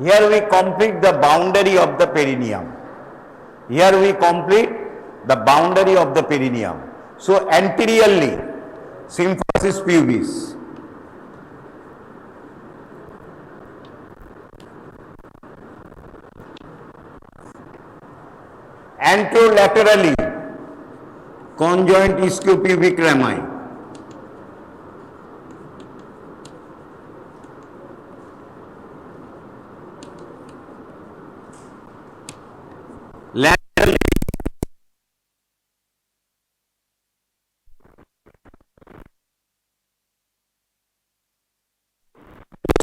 here we complete the boundary of the perineum. Here we complete the boundary of the perineum. So anteriorly, symphysis pubis. Anterolaterally, conjoint ischiopubic rami. Laterally,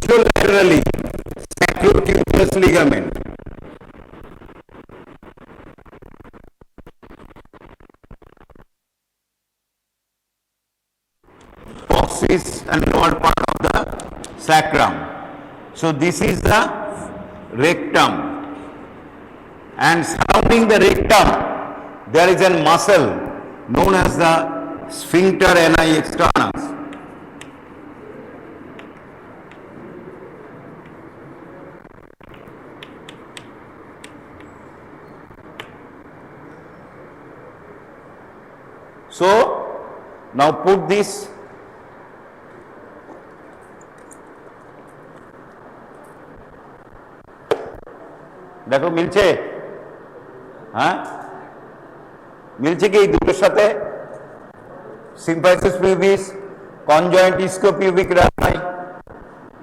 laterally, sacrotuberous ligament. Coccyx and lower part of the sacrum. So this is the rectum, and surrounding the rectum there is a muscle known as the sphincter ani externus. So now put this দেখো মিলছে, হ্যাঁ মিলছে কি এই দুটোর সাথে? Symphysis pubis, conjoint ischiopubic rami,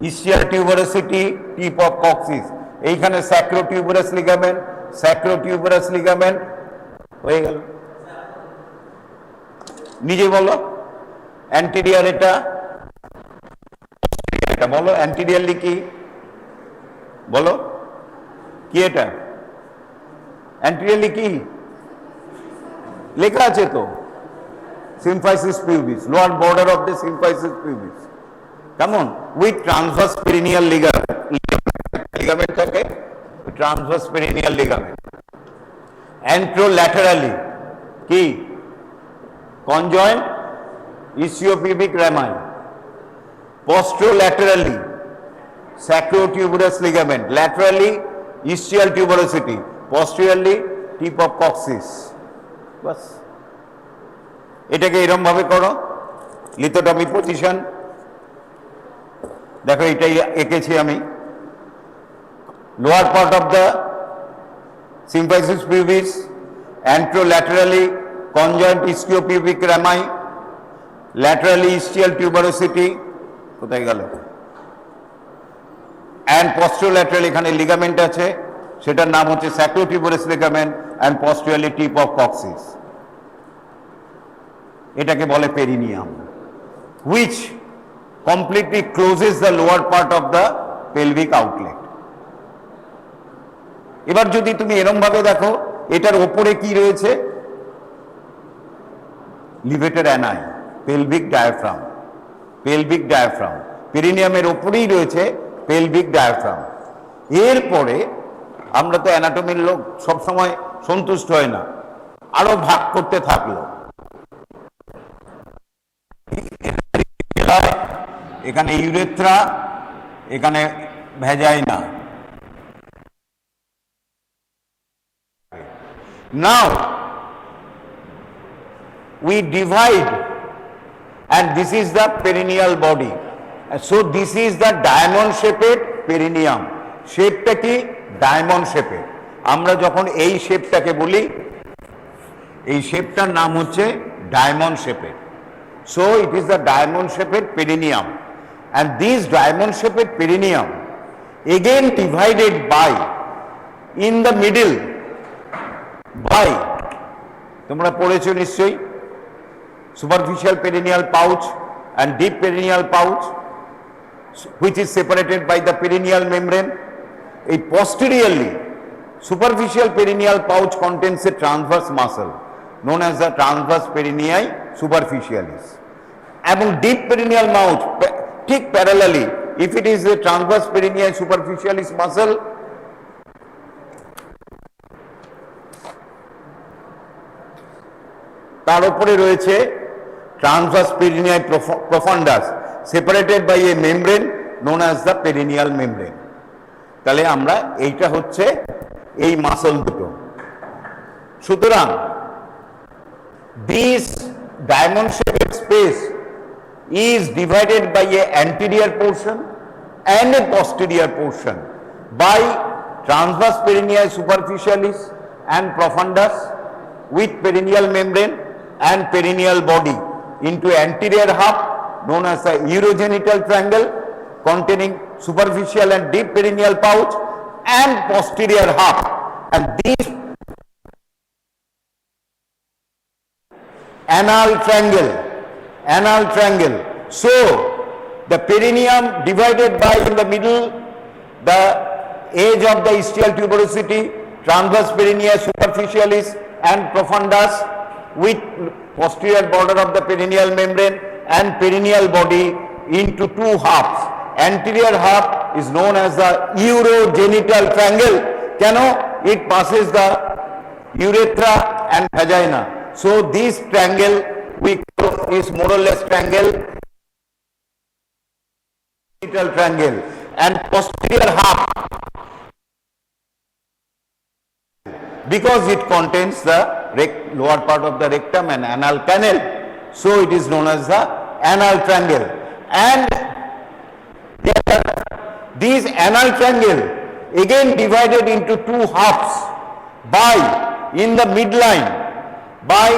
ischial tuberosity, tip of coccyx, এইখানে sacrotuberous ligament, স্যাক্রোটিউবারাস ligament হয়ে গেল। নিজে বলো অ্যান্টেরিয়র এটা বলো, অ্যান্টেরিয়রলি কি বলো, কি এটা অ্যান্টেরিয়রলি কি লেখা আছে তো? symphysis pubis, lower border of the symphysis pubis. Come on, with transverse perineal ligament. Ligament থাকে, transverse perineal ligament. Anterolaterally কি conjoint ischiopubic rami. Posterolaterally sacrotuberous ligament. Laterally ischial tuberosity. Posteriorly tip of coccyx. বাস এটাকে এরকম ভাবে করো, লিথোটমি position দেখো, এটাই এঁকেছি আমি। Lower part of the symphysis pubis, anterolaterally conjoint ischiopubic rami, laterally ischial tuberosity, কোথায় গেল, and posterolaterally এখানে লিগামেন্ট আছে, সেটার নাম হচ্ছে sacrotuberous ligament, and posteriorly tip of coccyx. এটাকে বলে perineum, which completely closes the lower part of the pelvic outlet. এবার যদি তুমি এরকম ভাবে দেখো, এটার ওপরে কি রয়েছে? লিভেটেড অ্যানাই, পেলভিক ডায়াফ্রাম, পেলভিক ডায়াফ্রাম, পেরিনিয়ামের ওপরেই রয়েছে পেলভিক ডায়াফ্রাম। এরপরে আমরা তো অ্যানাটমির লোক, সবসময় সন্তুষ্ট হয় না, আরো ভাগ করতে থাকলো। এখানে ইউরেথ্রা, এখানে vagina. Now we divide, and this is the perineal body. So this is the diamond shaped perineum. শেপটা কি? ডায়মন্ড শেপের। আমরা যখন এই শেপটাকে বলি, এই শেপটার নাম হচ্ছে ডায়মন্ড শেপের। So it is the diamond shaped perineum, and this diamond shaped perineum again divided by, in the middle by, তোমরা পড়েছো নিশ্চয়ই, superficial perineal pouch and deep perineal pouch, which is separated by the perineal membrane. A posteriorly superficial perineal pouch contains a transverse muscle known as the transverse perineal superficialis, এবং deep perineal pouch ঠিক parallelly, if it is a transverse perineal superficialis muscle, তার উপরে রয়েছে transverse perineal profundus separated by a membrane known as the perineal membrane. তাহলে আমরা এইটা হচ্ছে এই মাসল দুটো। সুতরাং this diamond shaped space is divided by a anterior portion and a posterior portion by transverse perineal superficialis and profundus with perineal membrane and perineal body into anterior half known as the urogenital triangle containing superficial and deep perineal pouch, and posterior half, and this anal triangle, anal triangle. So the perineum divided by, in the middle, the edge of the ischial tuberosity, transverse perineal superficialis and profundus with posterior border of the perineal membrane and perineal body into two halves. Anterior half is known as the urogenital triangle. It passes the urethra and vagina. So this triangle we call is more or less triangle, triangle, and posterior half, because it contains the lower part of the rectum and anal canal, so it is known as the anal triangle. And these anal triangle again divided into two halves by, in the midline, by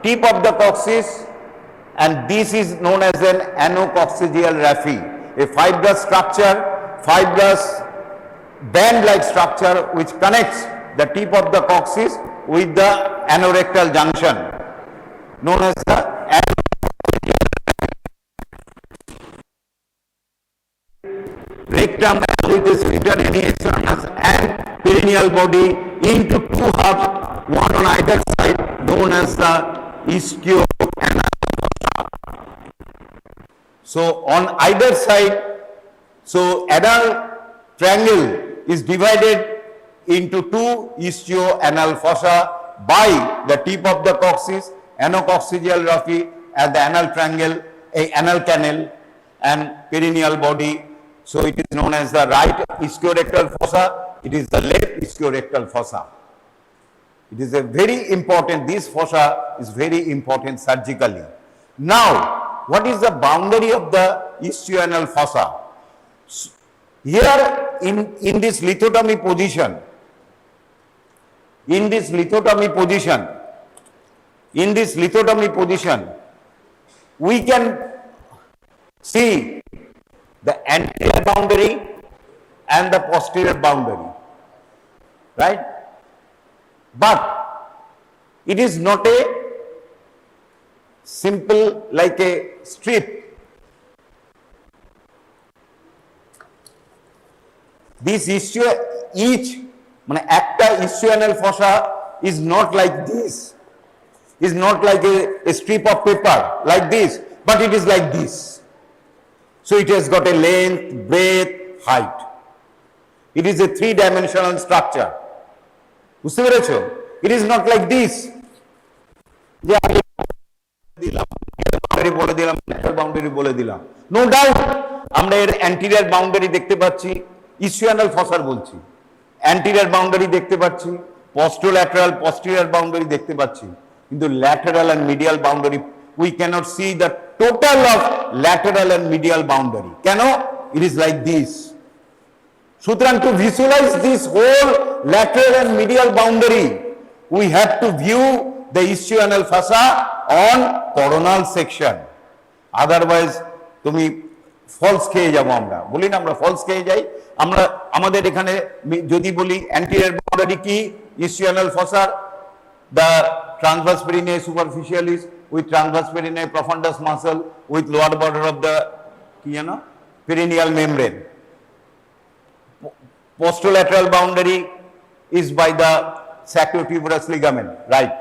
tip of the coccyx, and this is known as an anococcygeal raphe, a fibrous structure, fibrous band-like structure which connects the tip of the coccyx with the anorectal junction, known as the rectum with the sphincter and perineal body into two halves, one on either side, known as the ischio-anal. So on either side, so anal triangle is divided into two ischio-anal fossa by the tip of the coccyx, anococcygeal raphe, and the anal triangle, anal canal and perineal body. So it is known as the right ischiorectal fossa, it is the left ischiorectal fossa. It is a very important, this fossa is very important surgically. Now, what is the boundary of the ischioanal fossa? Here in this lithotomy position, we can see the anterior boundary and the posterior boundary, right? But it is not a simple like a strip. This each ischioanal fossa is not like this, is not like a strip of paper like this, but it is like this. So it has got a length, breadth, height. It is a three-dimensional structure. It is not like this. No doubt, আমরা এর anterior boundary দেখতে পাচ্ছি, ischioanal fossa বলছি, anterior boundary দেখতে পাচ্ছি, posterolateral, posterior boundary দেখতে পাচ্ছি, কিন্তু lateral and medial boundary, we cannot see the total of lateral and medial boundary. কেন? It is like this. সুতরাং to visualize this whole lateral and medial boundary, we have to view the ischioanal fossa on coronal section. Otherwise, তুমি false খেয়ে যাবো, আমরা বলি না, আমরা false খেয়ে যাই। আমরা আমাদের এখানে যদি বলি anterior boundary কি, ischioanal fossa, the transverse perineal superficialis with transverse perineal profundus muscle with lower border of the perineal membrane. Posterolateral boundary is by the sacrotuberous ligament, right?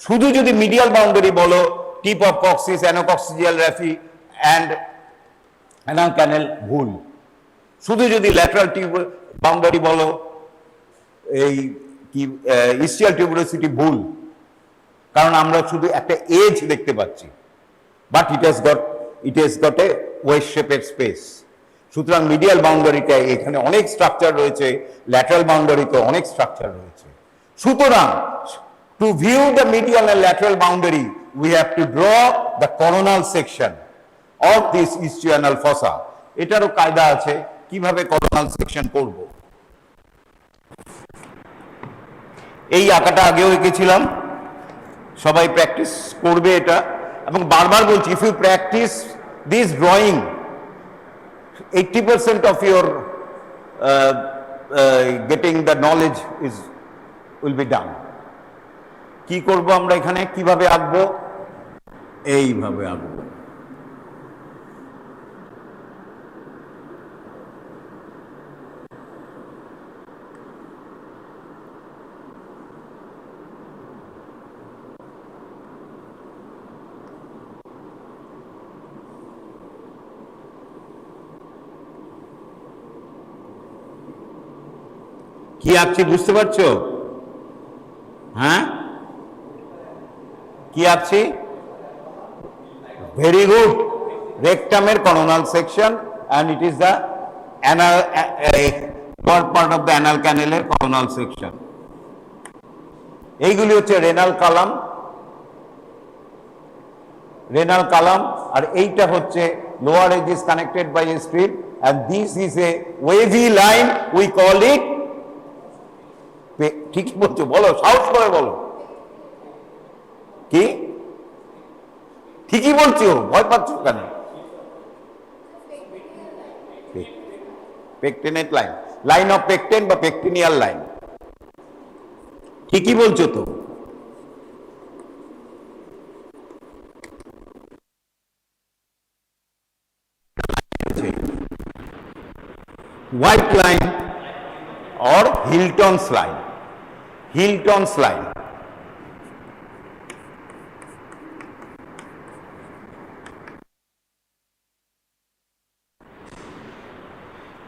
শুধু যদি medial boundary বলো, tip of coccyx, anococcygeal raphe and anal canal, ভুল। শুধু যদি lateral boundary বলো, এই কি ischial tuberosity, ভুল, কারণ আমরা শুধু একটা এজ দেখতে পাচ্ছি, but it has got a wedge shaped space. সুতরাং মিডিয়াল বাউন্ডারিতে এখানে অনেক স্ট্রাকচার রয়েছে, ল্যাটারাল বাউন্ডারিতে অনেক স্ট্রাকচার রয়েছে। সুতরাং to view the medial and lateral boundary we have to draw the coronal section of this ischioanal fossa. এটারও কায়দা আছে কিভাবে করোনাল সেকশন করব। এই আঁকাটা আগেও এঁকেছিলাম, সবাই প্র্যাকটিস করবে এটা, এবং বারবার বলছি, if you practice this drawing 80% of your getting the knowledge will be done. কি করব আমরা এখানে, কিভাবে আঁকবো, এইভাবে আঁকবো। কি আঁকছি বুঝতে পারছো? হ্যাঁ, কি আছে? ভেরি গুড, রেকটামের coronal section, and it is the anal lower part of the anal canal এর কোরোনাল সেকশন। এইগুলি হচ্ছে রেনাল কালাম, রেনাল কালাম, আর এইটা হচ্ছে lower edge is connected by a strip, and this is a wavy line, we call it, ঠিক বলছো, বলো, সাহস করে বলো, কি ঠিকই বলছো, ভয় পাচ্ছ কেন? Pectinate line, line of pecten বা পেকটিনিয়াল লাইন, ঠিকই বলছো তো। White line or Hilton's line, Hilton's line,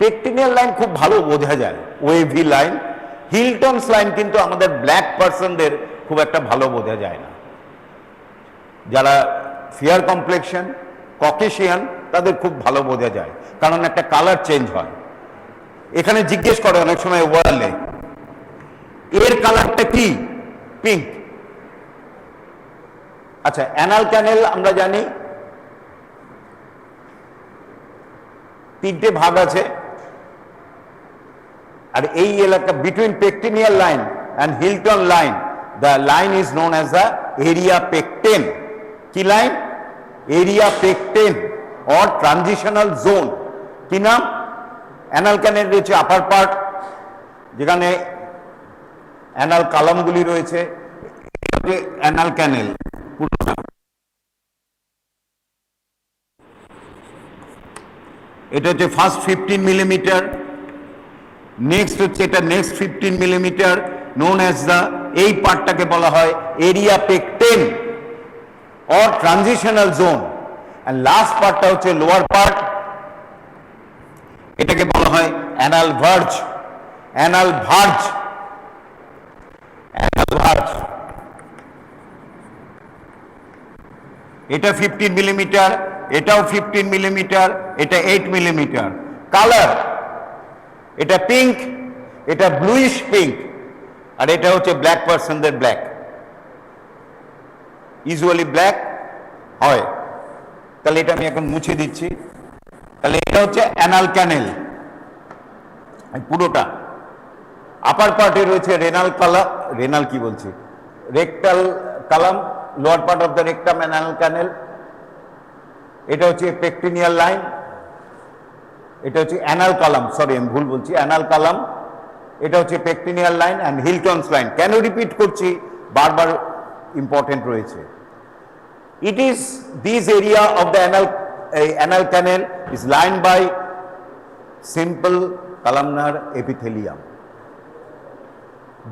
pectineal line খুব ভালো বোঝা যায়, ওয়েভি লাইন। হিলটনস লাইন কিন্তু আমাদের ব্ল্যাক পার্সনদের খুব একটা ভালো বোঝা যায় না। যারা ফেয়ার কমপ্লেক্সন, ককেশিয়ান, তাদের খুব ভালো বোঝা যায়, কারণ একটা কালার চেঞ্জ হয়। এখানে জিজ্ঞেস করে অনেক সময় ওয়ালে, এর কালারটা কি? পিঙ্ক। আচ্ছা, অ্যানাল ক্যানেল আমরা জানি তিনটে ভাগ আছে, আর এই এলাকা between pectineal line and Hilton line, the line is known as the area pecten. কি line? Area pecten or transitional zone. কি নাম? অ্যানাল ক্যানেল রয়েছে আপার পার্ট, যেখানে অ্যানাল কালামগুলি রয়েছে, অ্যানাল ক্যানেল পুরোটা। এটা হচ্ছে ফার্স্ট 15 মিলিমিটার, নেক্সট হচ্ছে এটা next 15 millimetre, known as the, এই পার্টটাকে বলা হয় area pecten or transitional zone, and last পার্টটা হচ্ছে লোয়ার পার্ট, এটাকে বলা হয় anal verge, anal verge, anal verge. এটা 15 মিলিমিটার, এটাও 15 মিলিমিটার, এটা 8 মিলিমিটার। কালার, এটা পিঙ্ক, এটা ব্লুইশ পিঙ্ক, আর এটা হচ্ছে ব্ল্যাক পার্সনদের ব্ল্যাক, ইউজুয়ালি ব্ল্যাক হয়। তাহলে এটা আমি এখন মুছে দিচ্ছি। তাহলে এটা হচ্ছে অ্যানাল ক্যানেল পুরোটা। আপার পার্টে রয়েছে রেনাল কালাম, রেনাল কি বলছি, rectal Kalam, lower part of the rectum anal ক্যানেল। এটা হচ্ছে পেকটিনিয়াল লাইন, এটা হচ্ছে অ্যানাল কালাম, সরি আমি ভুল বলছি, অ্যানাল কালাম। এটা হচ্ছে পেকটিনিয়াল লাইন অ্যান্ড হিলটনস লাইন। কেন রিপিট করছি, বারবার ইম্পর্টেন্ট রয়েছে। It is this area of the anal canal is lined by simple columnar epithelium.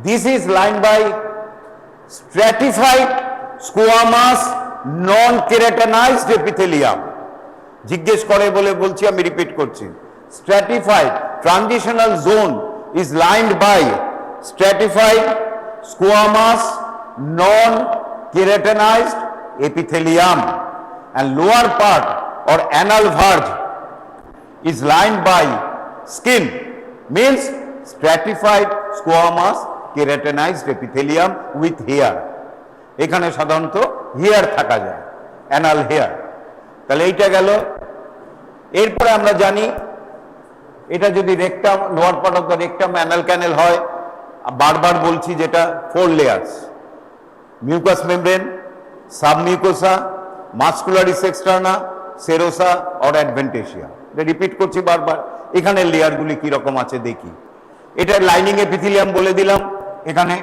This is lined by stratified squamous non-keratinized epithelium. জিজ্ঞেস করে বলে বলছি, আমি রিপিট করছি। Stratified transitional zone is lined by stratified squamous non-keratinized epithelium, and lower part or anal verge is lined by skin, means stratified squamous keratinized epithelium with hair. এখানে সাধারণত hair থাকা যায়, অ্যানাল হেয়ার। তাহলে এইটা গেল। এরপরে আমরা জানি এটা যদি rectum, lower part of the rectum anal canal হয়, বারবার বলছি যেটা 4 layers, mucous membrane, submucosa, muscularis externa, serosa or adventitia. Repeat করছি বারবার। এখানে লেয়ারগুলি কি রকম আছে দেখি। এটা লাইনিং এপিথেলিয়াম বলে দিলাম, এখানে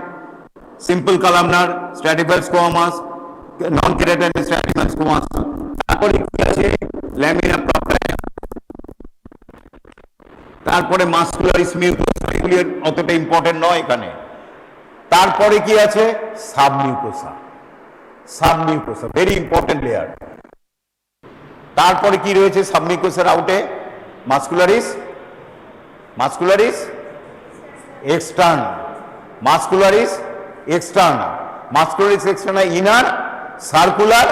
সিম্পল কালামনার, স্ট্র্যাটিফাইড স্কোয়ামাস, নন কেরাটিনাইজড স্ট্র্যাটিফাইড স্কোয়ামাস। তারপরে কি আছে? ল্যামিনা প্রপ্রিয়া, তারপরে মাস্কুলারিস মিউকোসা, এগুলি অতটা ইম্পর্টেন্ট নয় এখানে। তারপরে কি আছে? Submucosa, submucosa very important layer. তারপরে কি রয়েছে সাবমিউকোসার আউটে? Muscularis, muscularis externa, muscularis externa, muscularis externa inner, circular,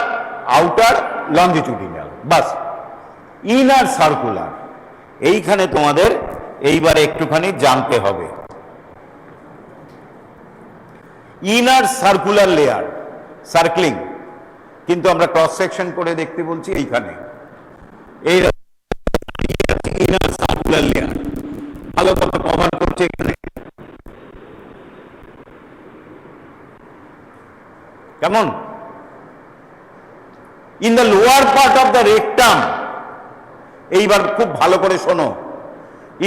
outer, longitudinal, বাস। ইনার সার্কুলার, এইখানে তোমাদের এইবার একটুখানি জানতে হবে। ইনার সার্কুলার লেয়ার, সার্কলিং, কিন্তু আমরা ক্রস সেকশন করে দেখতে বলছি এইখানে। এই ইনার সার্কুলার লেয়ার ভালো করে কভার করছে এখানে, কেমন? In the lower part of the rectum, এইবার খুব ভালো করে শোনো,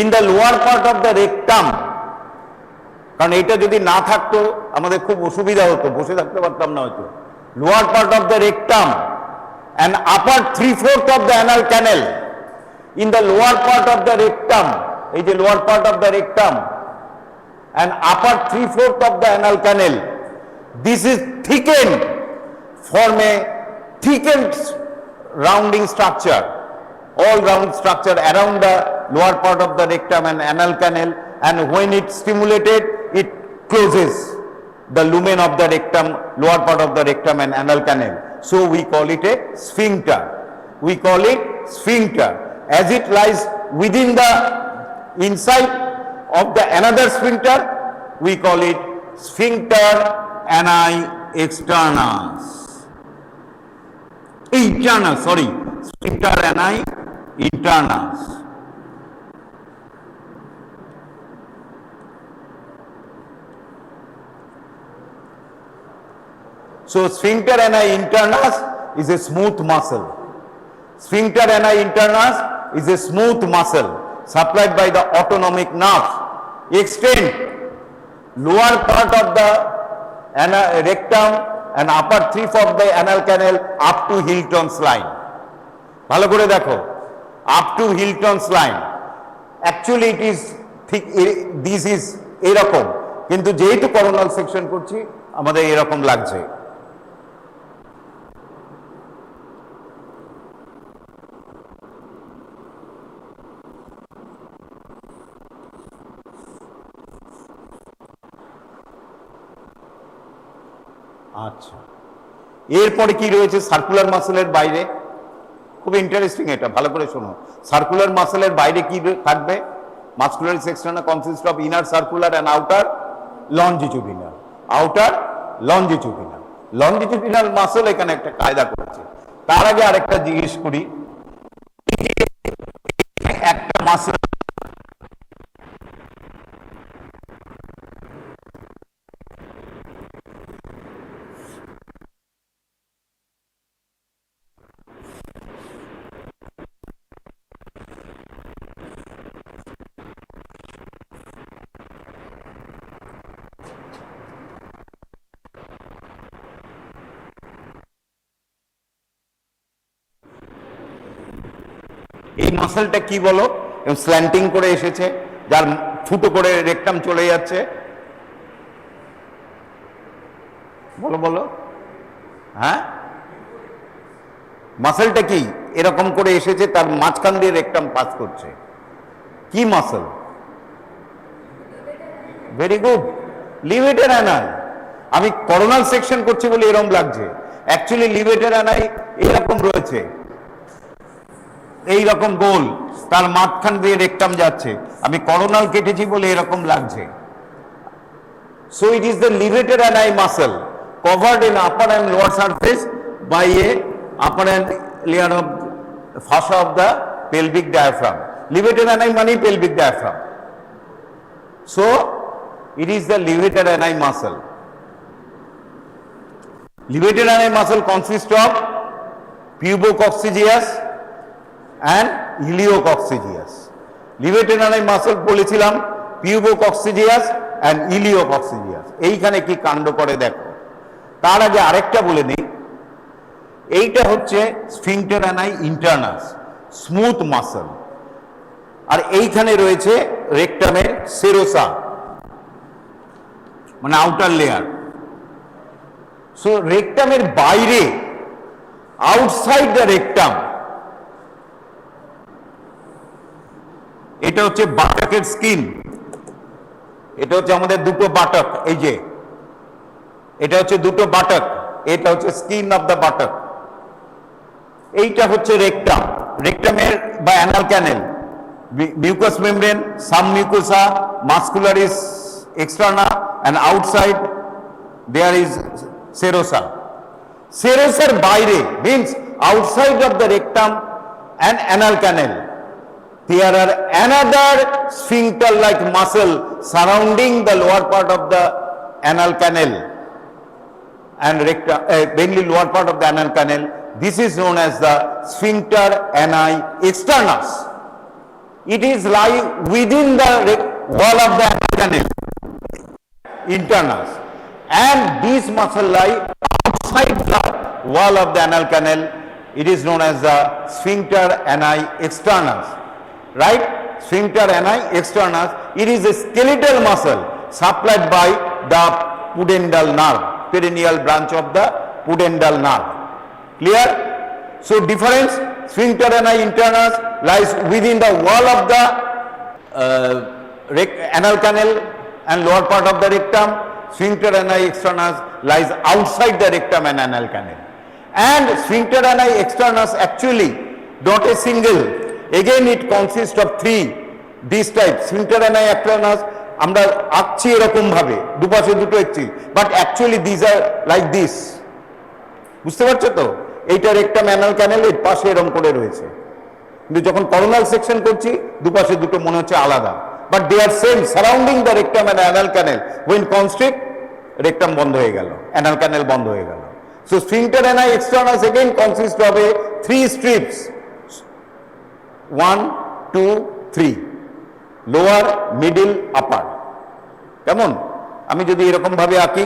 in the lower part of the rectum, কারণ এটা যদি না থাকতো আমাদের খুব অসুবিধা হতো, বসে থাকতে পারতাম না হয়তো। Lower part of the rectum and upper 3/4 of the anal canal, in the lower part of the rectum, এই যে lower part of the rectum and upper 3/4 of the anal canal, this is thickened, form a thickened rounding structure, all round structure around the lower part of the rectum and anal canal, and when it stimulated it closes the lumen of the rectum, lower part of the rectum and anal canal. So we call it a sphincter. We call it sphincter as it lies within the inside of the another sphincter. We call it sphincter ani externus. Internus, sorry, sphincter ani internus. So sphincter ani internus is a smooth muscle. Sphincter ani internus is a smooth muscle supplied by the autonomic nerve. Extend lower part of the rectum and upper 3/4 of the anal canal up to Hilton's line. ভালো করে দেখো, up to Hilton's line. Actually it is ঠিক, this is এরকম, কিন্তু যেহেতু coronal section করছি আমাদের এরকম লাগছে। আচ্ছা, এরপরে কি রয়েছে সার্কুলার মাসেলের বাইরে? খুব ইন্টারেস্টিং, এটা ভালো করে শোনো। সার্কুলার মাসেলের বাইরে কি থাকবে? Muscularis section consist of inner circular and outer longitudinal, outer longitudinal. Longitudinal muscle এখানে একটা কায়দা করেছে। তার আগে আরেকটা জিজ্ঞেস করি, একটা মাসেল এই মাসেলটা কি বলো? স্ল্যান্টিং করে এসেছে, যার ফুটো করে রেকটাম চলে যাচ্ছে, বলো বলো। হ্যাঁ, মাসেলটা কি এরকম করে এসেছে, তার মাঝখান দিয়ে রেকটাম পাস করছে, কি muscle? Very good, levator anal. আমি করোনাল সেকশন করছি বলে এরকম লাগছে, অ্যাকচুয়ালি লিভেটের অ্যানাল এরকম রয়েছে, এই রকম গোল, তার মাঝখান দিয়ে রেকটাম যাচ্ছে। আমি করোনাল কেটেছি বলে এরকম লাগছে। So it is the levator ani muscle covered in upper and lower surface by a upper and layer of fascia of the pelvic diaphragm. Levator ani mani pelvic diaphragm. So it is the levator ani muscle. Levator ani muscle consists of pubococcygeus and iliococcygeus. Levator ani muscle বলেছিলাম pubococcygeus and iliococcygeus. এইখানে কি কাণ্ড করে দেখো। তার আগে আরেকটা বলে নেই, এইটা হচ্ছে স্ফিংক্টার অ্যানাই ইন্টারনাস, স্মুথ মাসল, আর এইখানে রয়েছে রেকটামের সেরোসা, মানে আউটার লেয়ার। সো রেকটামের বাইরে, আউটসাইড দ্য রেকটাম, এটা হচ্ছে বাটকের স্কিন, এটা হচ্ছে আমাদের দুটো বাটক, এই যে এটা হচ্ছে দুটো বাটক, এটা হচ্ছে স্কিন অফ দ্য বাটক, এইটা হচ্ছে রেকটাম। রেকটামের বা anal canal, mucous membrane, submucosa, muscularis externa, and outside there is serosa. সেরোসার বাইরে means outside of the rectum and anal canal there are another sphincter like muscle surrounding the lower part of the anal canal and rectum, mainly lower part of the anal canal. This is known as the sphincter ani externus. It is lie within the wall of the anal canal internus, and this muscle lie outside the wall of the anal canal. It is known as the sphincter ani externus. Right? Sphincter ani externus. It is a skeletal muscle supplied by the pudendal nerve, perineal branch of the pudendal nerve. Clear? So difference: sphincter ani internus lies within the wall of the anal canal and lower part of the rectum. Sphincter ani externus lies outside the rectum and anal canal. And sphincter ani externus actually not a single. Again it consists of three this type. Sphincter ani externus আমরা আঁকছি এরকম ভাবে, দুপাশে দুটো আঁকছি, but actually this are like this. বুঝতে পারছো তো? এইটা রেকটাম অ্যানাল ক্যানেল এর পাশে এরকম করে রয়েছে, কিন্তু যখন করোনাল সেকশন করছি দুপাশে দুটো মনে হচ্ছে আলাদা, but they are same surrounding the rectum and anal canal. When constrict, rectum বন্ধ হয়ে গেল, অ্যানাল ক্যানেল বন্ধ হয়ে গেল। So sphincter ani externus again consists of a three strips, 1, 2, 3, lower, middle, আপার। কেমন? আমি যদি এরকম ভাবে আঁকি,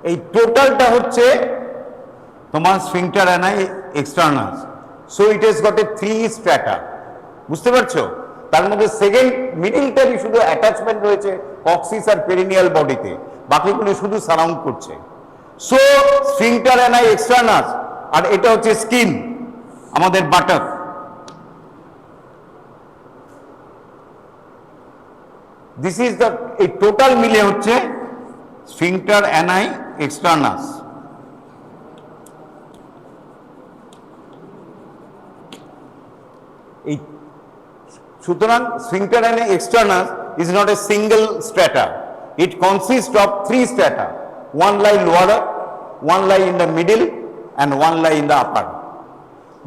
এই টোটালটা হচ্ছে তোমার sphincter ani externus. So it has got a 3 স্ট্র্যাটা। বুঝতে পারছো? তার মধ্যে সেকেন্ড মিডলটারই শুধু অ্যাটাচমেন্ট রয়েছে কক্সিস আর পেরিনিয়াল বডিতে, বাকিগুলো শুধু সারাউন্ড করছে। সো স্ফিংক্টার ani externus, আর এটা হচ্ছে স্কিন, আমাদের বাটক। দিস ইজ দ্য, এই টোটাল মিলে হচ্ছে স্ফিংক্টার ani externus. এই সুতরাং sphincter ani externus is not a single strata. It consists of 3 strata. One lie lower, one lie in the middle, and one lie in the upper.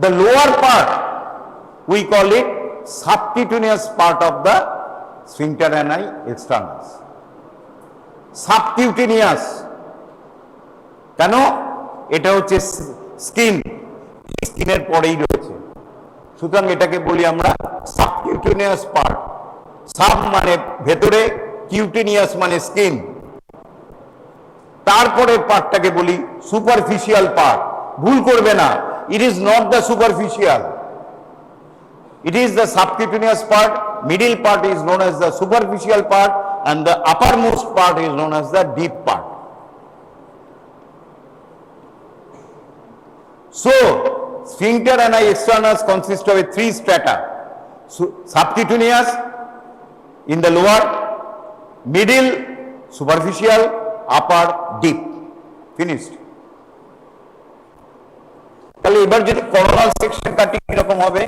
The lower part we call it subcutaneous part of the sphincter ani externus. Subcutaneous কেন? এটা হচ্ছে skin, স্কিনের পরেই রয়েছে, সুতরাং এটাকে বলি আমরা সাবকিউটেনিয়াস পার্ট। সাব মানে ভেতরে, কিউটেনিয়াস মানে স্কিন। তারপরে পার্টটাকে বলি সুপারফিশিয়াল পার্ট। ভুল করবে না, it is not the superficial, it is the subcutaneous part. Middle part is known as the superficial part, and the uppermost part is known as the deep part. So sphincter ani externus consists of a 3 strata: subcutaneous in the lower, middle superficial, upper deep. Finished. তাহলে এবার যদি coronal section কাটি এরকম হবে,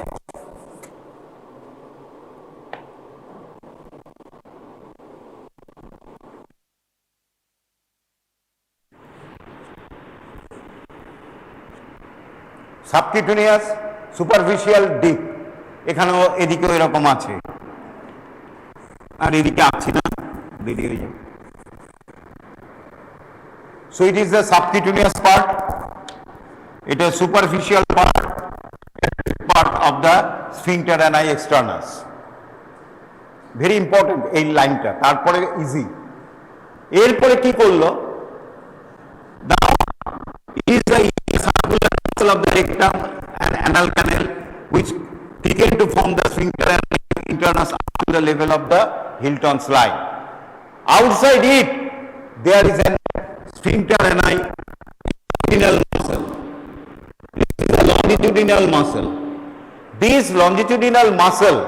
subcutaneous, superficial, deep. এখানেও এদিকেও এরকম আছে, আর এদিকে আছে না, দেরি হয়ে যাবে। So it is the subcutaneous part, it is superficial part of the sphincter ani externus. Very important এই লাইনটা, তারপরে ইজি। এরপরে কি করলো, is the circular muscle of the rectum and anal canal which began to form the sphincter and internus up to the level of the Hilton's line. Outside it there is a sphincter ani longitudinal muscle. This is a longitudinal muscle. This longitudinal muscle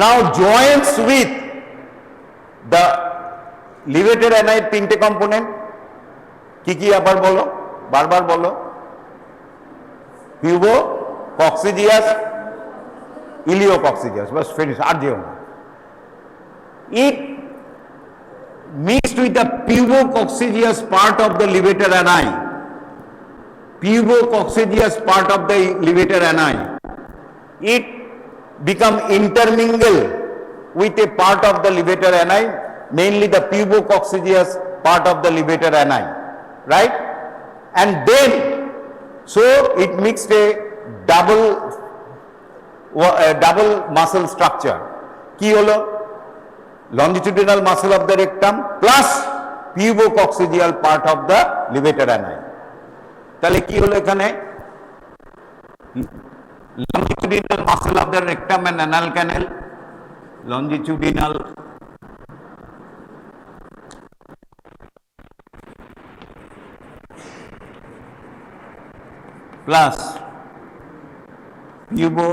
now joins with the levator ani তিনটে component. কি কি আবার বলো, বারবার বলো। পিউবো কক্সিজিয়াস, ইলিওকক্সিজিয়াস, বাস finish, আর যেও না। It mixed with the pubococcygeus part of the levator ani. Pubococcygeus part of the levator ani. It become intermingled with a part of the levator ani, mainly the pubococcygeus part of the levator ani, right? And then, so it mixed a double muscle structure. Ki holo? Longitudinal muscle of the rectum plus pubococcygeal part of the levator ani. তাহলে কি হলো এখানে? Longitudinal muscle of the rectum and anal canal, longitudinal plus pubo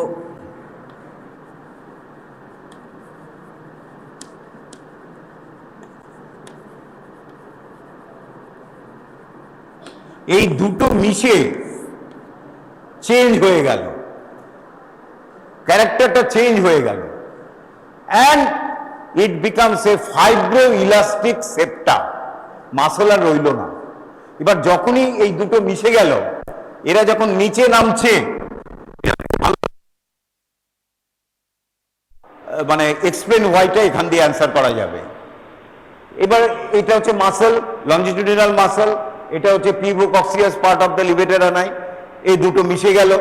এই দুটো মিশে change হয়ে গেল, ক্যারেক্টারটা চেঞ্জ হয়ে গেল, and it becomes a fibro elastic septa. Muscle আর রইল না। এবার যখনই এই দুটো মিশে গেল, এরা যখন নিচে নামছে, মানে এক্সপ্লেন হোয়াইটা এখান দিয়ে অ্যান্সার করা যাবে। এবার এটা হচ্ছে মাসল, লংজিটিউডিনাল মাসল, এটা হচ্ছে পিউবোকক্সিয়াস পার্ট অফ দ্য লিভেটর আনাই। এই দুটো মিশে গেল,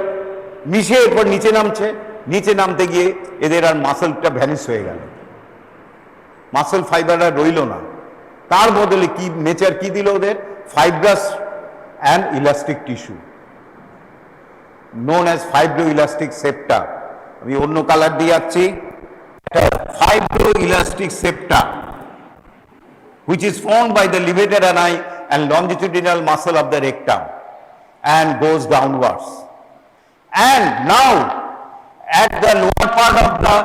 মিশে এরপর নিচে নামছে, নিচে নামতে গিয়ে এদের আর মাসলটা ভ্যানিশ হয়ে গেল, মাসল ফাইবার আর রইল না। তার বদলে কি নেচার কি দিল ওদের? Fibrous and elastic tissue, known as fibroelastic septa. আমি অন্য কালার দিয়ে যাচ্ছি। Fibroelastic septa which is formed by the levator ani and longitudinal muscle of the rectum and goes downwards, and now at the lower part of the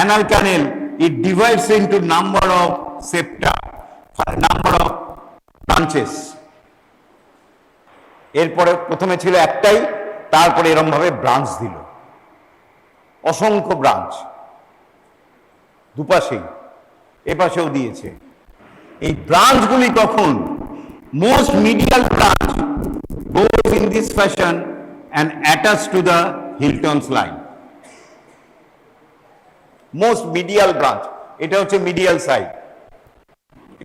anal canal it divides into number of septa, number of branches. এরপরে প্রথমে ছিল একটাই, তারপরে এরকম ভাবে branch দিল, অসংখ্য branch, দুপাশেই, এপাশেও দিয়েছে। এই ব্রাঞ্চগুলি তখন most medial branch goes in this fashion and attached to the Hilton's line. Most medial branch, এটা হচ্ছে মিডিয়াল সাইড,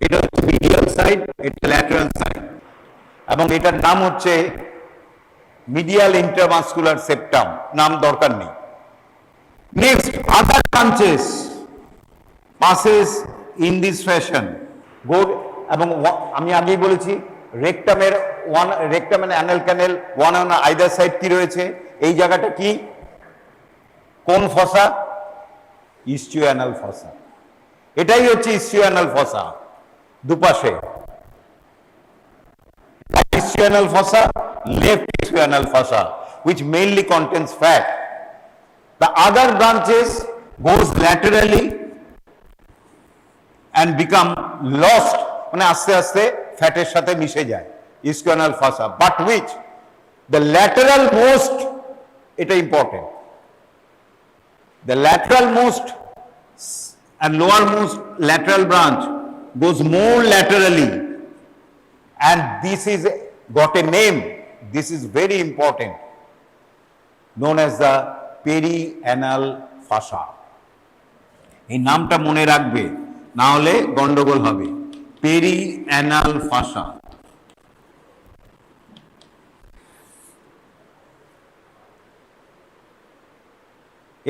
এটা হচ্ছে মিডিয়াল সাইড, এটা ল্যাটারাল সাইড, এবং এটার নাম হচ্ছে মিডিয়াল ইন্টারমাসকুলার সেপ্টাম, নাম দরকার নেই। Next, other branches passes in this fashion go, এবং আমি আগেই বলেছি রেকটামের rectum and anal canal one on either side কি রয়েছে, এই জায়গাটা কি, কোন ফসা? ইস্চিওঅ্যানাল ফসা। এটাই হচ্ছে ইস্চিওঅ্যানাল ফসা, দুপাশে ischial fossa, left ischial fossa, which mainly contains fat. The other branches goes laterally and become lost, মানে আস্তে আস্তে ফ্যাটের সাথে মিশে যায় ischial fossa, but which the lateral most, এটা important, the lateral most and lowermost lateral branch goes more laterally, and this is got a name, this is very important, known as the perianal fascia. এই নামটা মনে রাখবে, না হলে গন্ডগোল হবে। perianal fascia।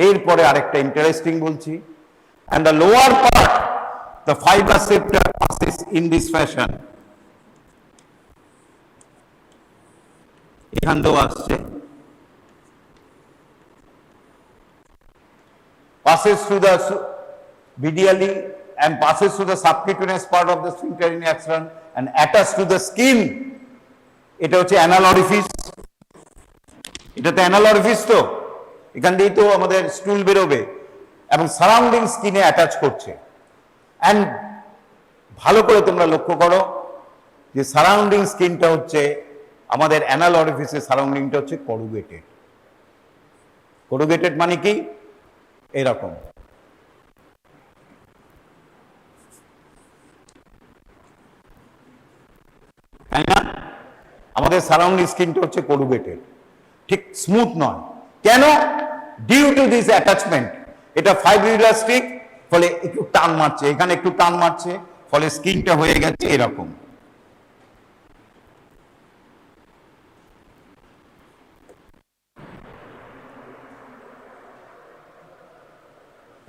এরপরে আরেকটা ইন্টারেস্টিং বলছি, and the lower part, the fibrous septa passes in this fashion। এখান থেকেও আসছে, passes through the medially and passes through the subcutaneous part of the sphincter in axon and attached to the skin। এটা হচ্ছে anal orifice, এটা তো anal orifice, তো এখান দিয়েই তো আমাদের স্টুল বেরোবে এবং সারাউন্ডিং স্কিনে অ্যাটাচ করছে। অ্যান্ড ভালো করে তোমরা লক্ষ্য করো যে সারাউন্ডিং স্কিনটা হচ্ছে আমাদের অ্যানাল অরিফিসের সারাউন্ডিংটা হচ্ছে করুগেটেড। করুগেটেড মানে কি? এরকম। তাই না? আমাদের সারাউন্ডিং স্কিনটা হচ্ছে করুগেটেড, ঠিক স্মুথ নয়। কেন? Due to this attachment. এটা ফাইব্রিলাস্টিক, ফলে একটু টান মারছে, এখানে একটু টান মারছে, ফলে স্কিনটা হয়ে গেছে এরকম।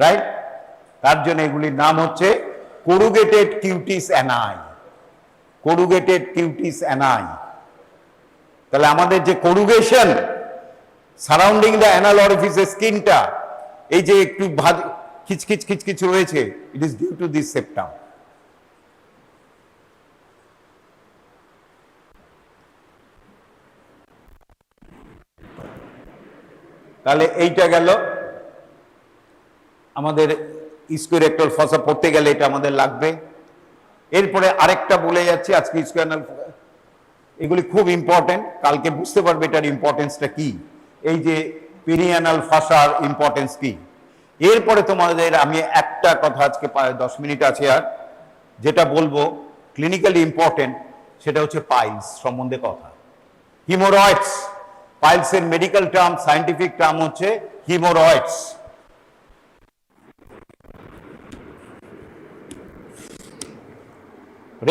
রাইট? তার জন্য এগুলির নাম হচ্ছে corrugated cutis ani. Corrugated cutis ani. তাহলে আমাদের যে করুগেশন সারাউন্ডিং দ্য অ্যানাল অরিফিসের স্কিনটা, এই যে একটু খিচখিচ খিচখিচ রয়েছে, it is due to this septum. তাহলে এইটা গেল আমাদের ইস্কোরেক্টাল ফসা। পড়তে গেলে এটা আমাদের লাগবে। এরপরে আরেকটা বলে যাচ্ছি আজকে, ইস্কোয়ানাল, এগুলি খুব ইম্পর্টেন্ট, কালকে বুঝতে পারবে এটার ইম্পর্টেন্সটা কি, এই যে পেরিয়ানাল ফাসার ইম্পর্টেন্স কি। এরপরে তোমাদের আমি একটা কথা, আজকে 10 মিনিট আছে আর, যেটা বলবো ক্লিনিক্যালি ইম্পর্টেন্ট, সেটা হচ্ছে পাইলস সম্বন্ধে কথা। হিমোরয়েডস, পাইলসের মেডিকেল টার্ম, সায়েন্টিফিক টার্ম হচ্ছে হিমোরয়েডস।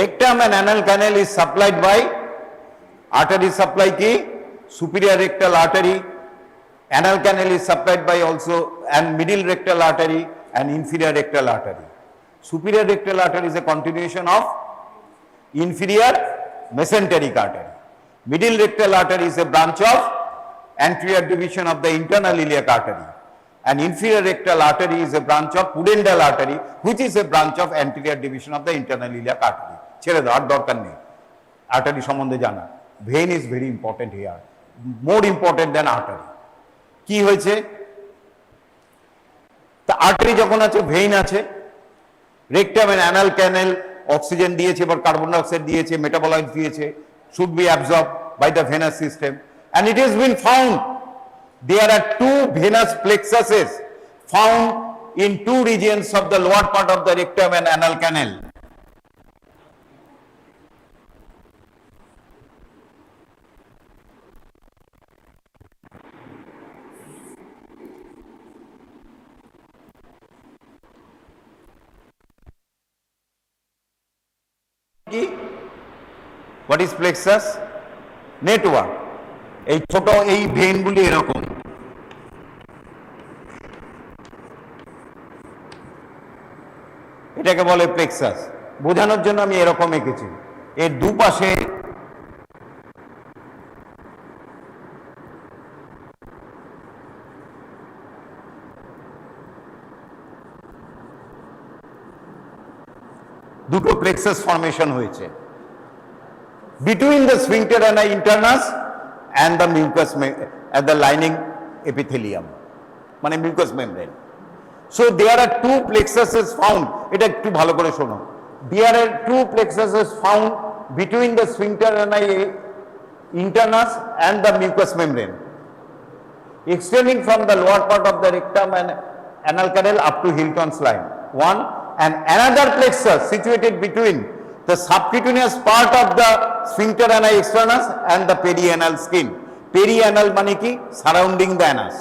Rectum and anal canal is supplied by artery supply ki superior rectal artery, anal canal is supplied by also and middle rectal artery and inferior rectal artery. Superior rectal artery is a continuation of inferior mesenteric artery. Middle rectal artery is a branch of anterior division of the internal iliac artery, and inferior rectal artery is a branch of pudendal artery, which is a branch of anterior division of the internal iliac artery. ছেড়ে দাও, আর দরকার নেই artery সম্বন্ধে জানা। Vein is very important here, more important than artery. কি হয়েছে? তা artery যখন আছে, ভেইন আছে, rectum and anal canal oxygen দিয়েছে, এবার কার্বন ডাইঅক্সাইড দিয়েছে, মেটাবলাইট দিয়েছে, should be absorb by the venous system, and it has been found there are 2 venous plexuses found in 2 regions of the lower part of the rectum and anal canal. What is plexus? Network. এই ছোট এই ভেইনগুলি এরকম, এটাকে বলে plexus. বোঝানোর জন্য আমি এরকম এঁকেছি। এর দুপাশে দুটো প্লেক্সাস ফর্মেশন হয়েছে, between the sphincter ani internus and the mucous at the lining epithelium, মানে mucous membrane. So there are 2 plexuses found. এটা একটু ভালো করে শোনো। There are 2 plexuses found between the sphincter and internus and the mucous membrane, extending from the lower part of the rectum and anal canal up to Hilton's line. One, and another plexus situated between the subcutaneous part of the sphincter and externus and the perianal skin. পেরিঅ্যানাল মানে কি? Surrounding the Anas.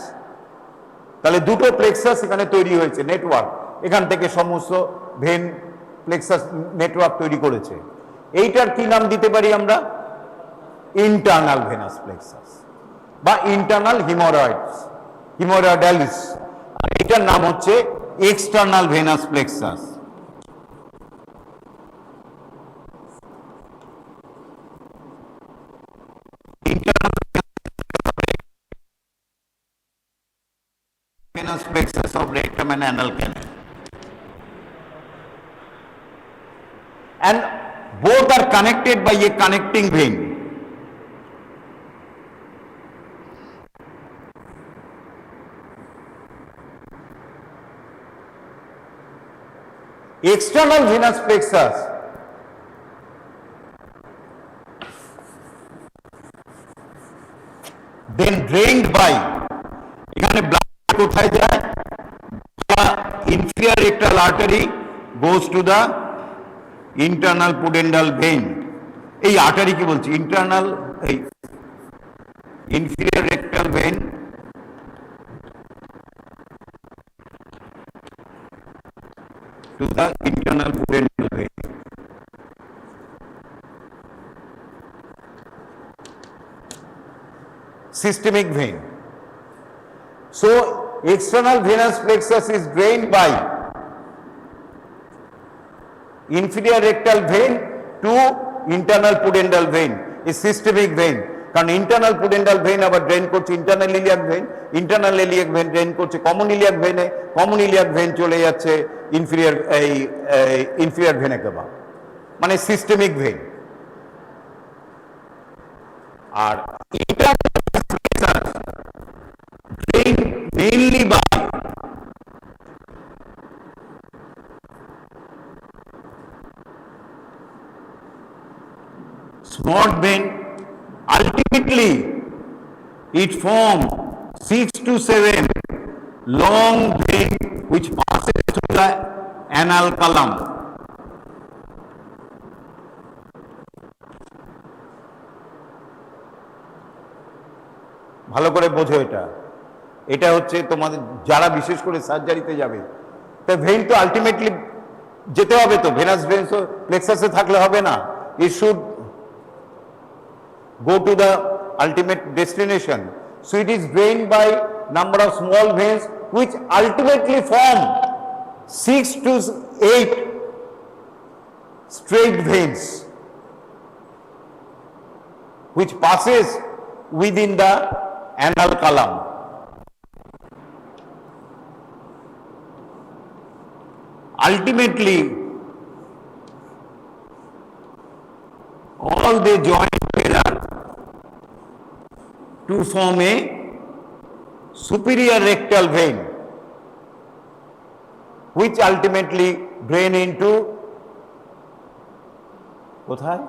তাহলে দুটো plexus এখানে তৈরি হয়েছে, network, এখান থেকে সমস্ত ভেন প্লেক্সাস নেটওয়ার্ক তৈরি করেছে। এইটার কি নাম দিতে পারি আমরা? ইন্টারনাল ভেনাস প্লেক্সাস বা ইন্টারনাল হিমোরয়েডালিস। আর এটার নাম হচ্ছে external venous plexus. Venous plexus of rectum and anal canal, and both are connected by a connecting vein. External venous plexus then drained by, এখানে ব্লাড কোথায় যায়? Inferior rectal artery goes to the internal pudendal vein. এই artery কি বলছি? Internal, এই inferior rectal vein to the internal pudendal vein. Systemic vein. So external venous plexus is drained by inferior rectal vein to internal pudendal vein, a systemic vein. কারণ internal pudendal vein আবার drain করছে internal iliac vein, internal iliac vein drain করছে common iliac ভেইনে, common iliac vein চলে যাচ্ছে inferior vena cava, মানে systemic vein. আর internal drained mainly by small vein. Ultimately it forms 6 to 7 long vein which passes through the anal column. ভালো করে বোঝো এটা। এটা হচ্ছে তোমাদের যারা বিশেষ করে সার্জারিতে যাবে, তো ভেইন তো আলটিমেটলি যেতে হবে, তো ভেনাস ভেইন তো প্লেক্সাসে থাকলে হবে না, it should go to the ultimate destination. So it is drained by number of small veins which ultimately form 6 to 8 straight veins which passes within the anal column. Ultimately all they join together to form a superior rectal vein which ultimately drain into কোথায়?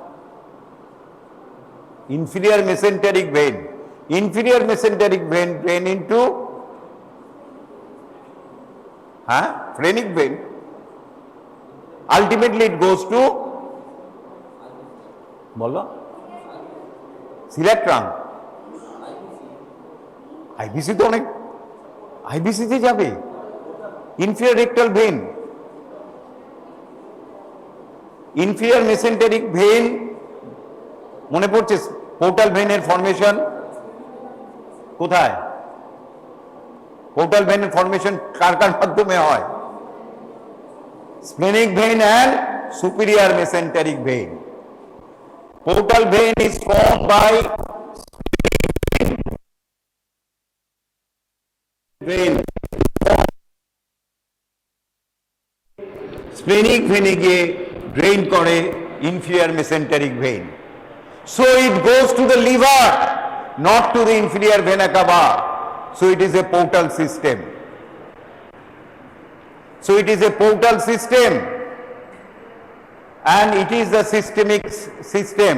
inferior mesenteric vein. Inferior mesenteric vein drain into phrenic vein. Ultimately it goes to বলো Sylhet trunk. IBC তো অনেক, আইবিসিতে যাবে inferior rectal vein, inferior mesenteric vein মনে পড়ছে? Portal ভেইনের formation কোথায়? Portal ভেইনের formation কার কার মাধ্যমে হয়? Splenic vein and superior mesenteric vein. Portal vein is formed by vein, splenic vein গিয়ে drain করে inferior mesenteric vein. So it goes to the liver, not to the inferior vena cava. So it is a portal system. So it is a portal system. And it is the systemic system.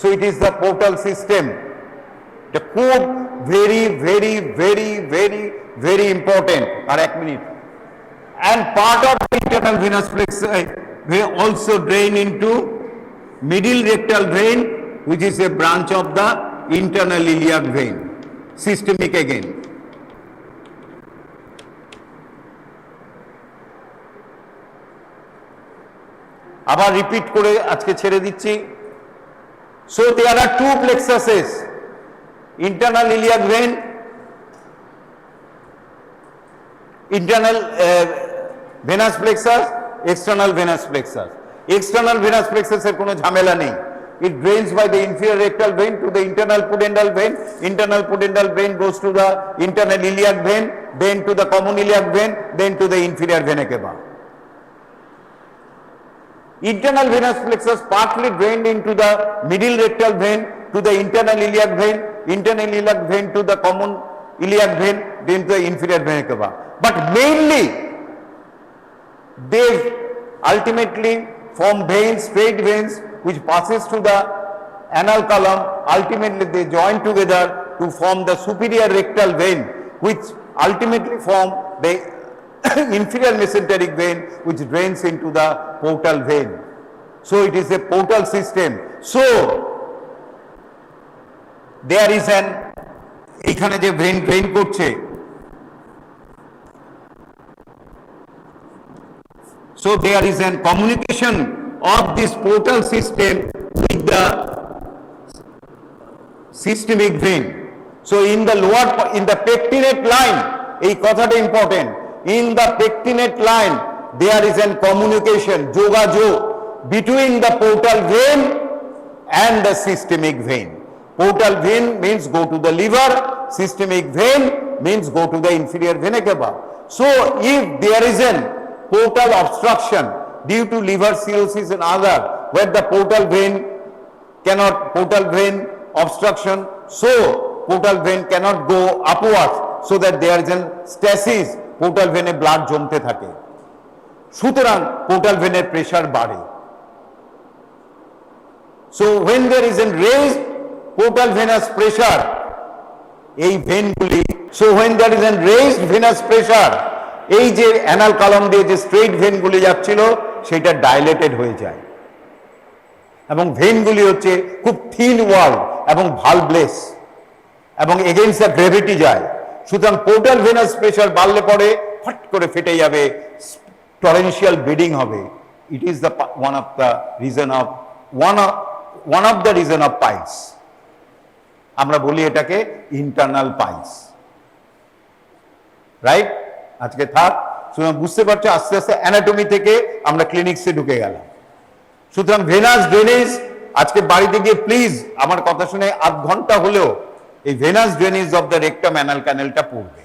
So it is the portal system. The code very, very, very, very, very important. Or 1 minute. And part of the internal venous plexus may also drain into middle rectal vein, which is a branch of the internal iliac vein, systemic again. আবার repeat করে আজকে ছেড়ে দিচ্ছি। So there are two plexuses, internal iliac vein, internal venous plexus, external venous plexus. External venous plexus এর কোনো ঝামেলা নেই। It drains by the inferior rectal vein to the internal pudendal vein. Internal pudendal vein goes to the internal iliac vein, then to the common iliac vein, then to the inferior vena cava. Internal venous plexus partly drained into the middle rectal vein to the internal iliac vein to the common iliac vein, then to the inferior vena cava. But mainly they ultimately form veins, straight veins, which passes to the anal column. Ultimately they join together to form the superior rectal vein, which ultimately form the inferior mesenteric vein, which drains into the portal vein. So it is a portal system. So there is an এখানে যে vein drain করছে, so there is an communication of this portal system with the systemic vein. So in the lower, in the pectinate line, এই কথাটা important, in the pectinate line there is an communication, যোগাযোগ between the portal vein and the systemic vein. Portal vein means go to the liver, systemic vein means go to the inferior vena cava. So if there is an portal obstruction due to liver cirrhosis and other, where the portal vein obstruction, so portal vein cannot go upwards, so that there is a stasis, portal vein blood জমতে থাকে, সুতরাং portal vein pressure বাড়ে। So when there is a raised portal venous pressure, এই ভেনগুলি, so when there is a raised venous pressure, এই যে anal column দিয়ে যে straight ভেনগুলি যাচ্ছিল সেটা ডাইলেটেড হয়ে যায়, এবং ভেনগুলি হচ্ছে খুব থিন ওয়াল এবং ভালভলেস এবং এগেইনস্ট দ্য গ্র্যাভিটি যায়। সুতরাং পোর্টাল ভেনাস প্রেশার বাড়লে পরে ফট করে ফেটে যাবে, টরেনশিয়াল ব্লিডিং হবে। ইট is the one of the reason of piles. আমরা বলি এটাকে ইন্টারনাল পাইলস, রাইট? আজকে থাক। সুতরাং বুঝতে পারছো আস্তে আস্তে অ্যানাটমি থেকে আমরা ক্লিনিক্সে ঢুকে গেলাম। সুতরাং ভেনাস ড্রেনেজ, আজকে বাড়িতে গিয়ে প্লিজ আমার কথা শুনে আধ ঘন্টা হলেও এই venous drainage of the rectum anal ক্যানেলটা পড়বে।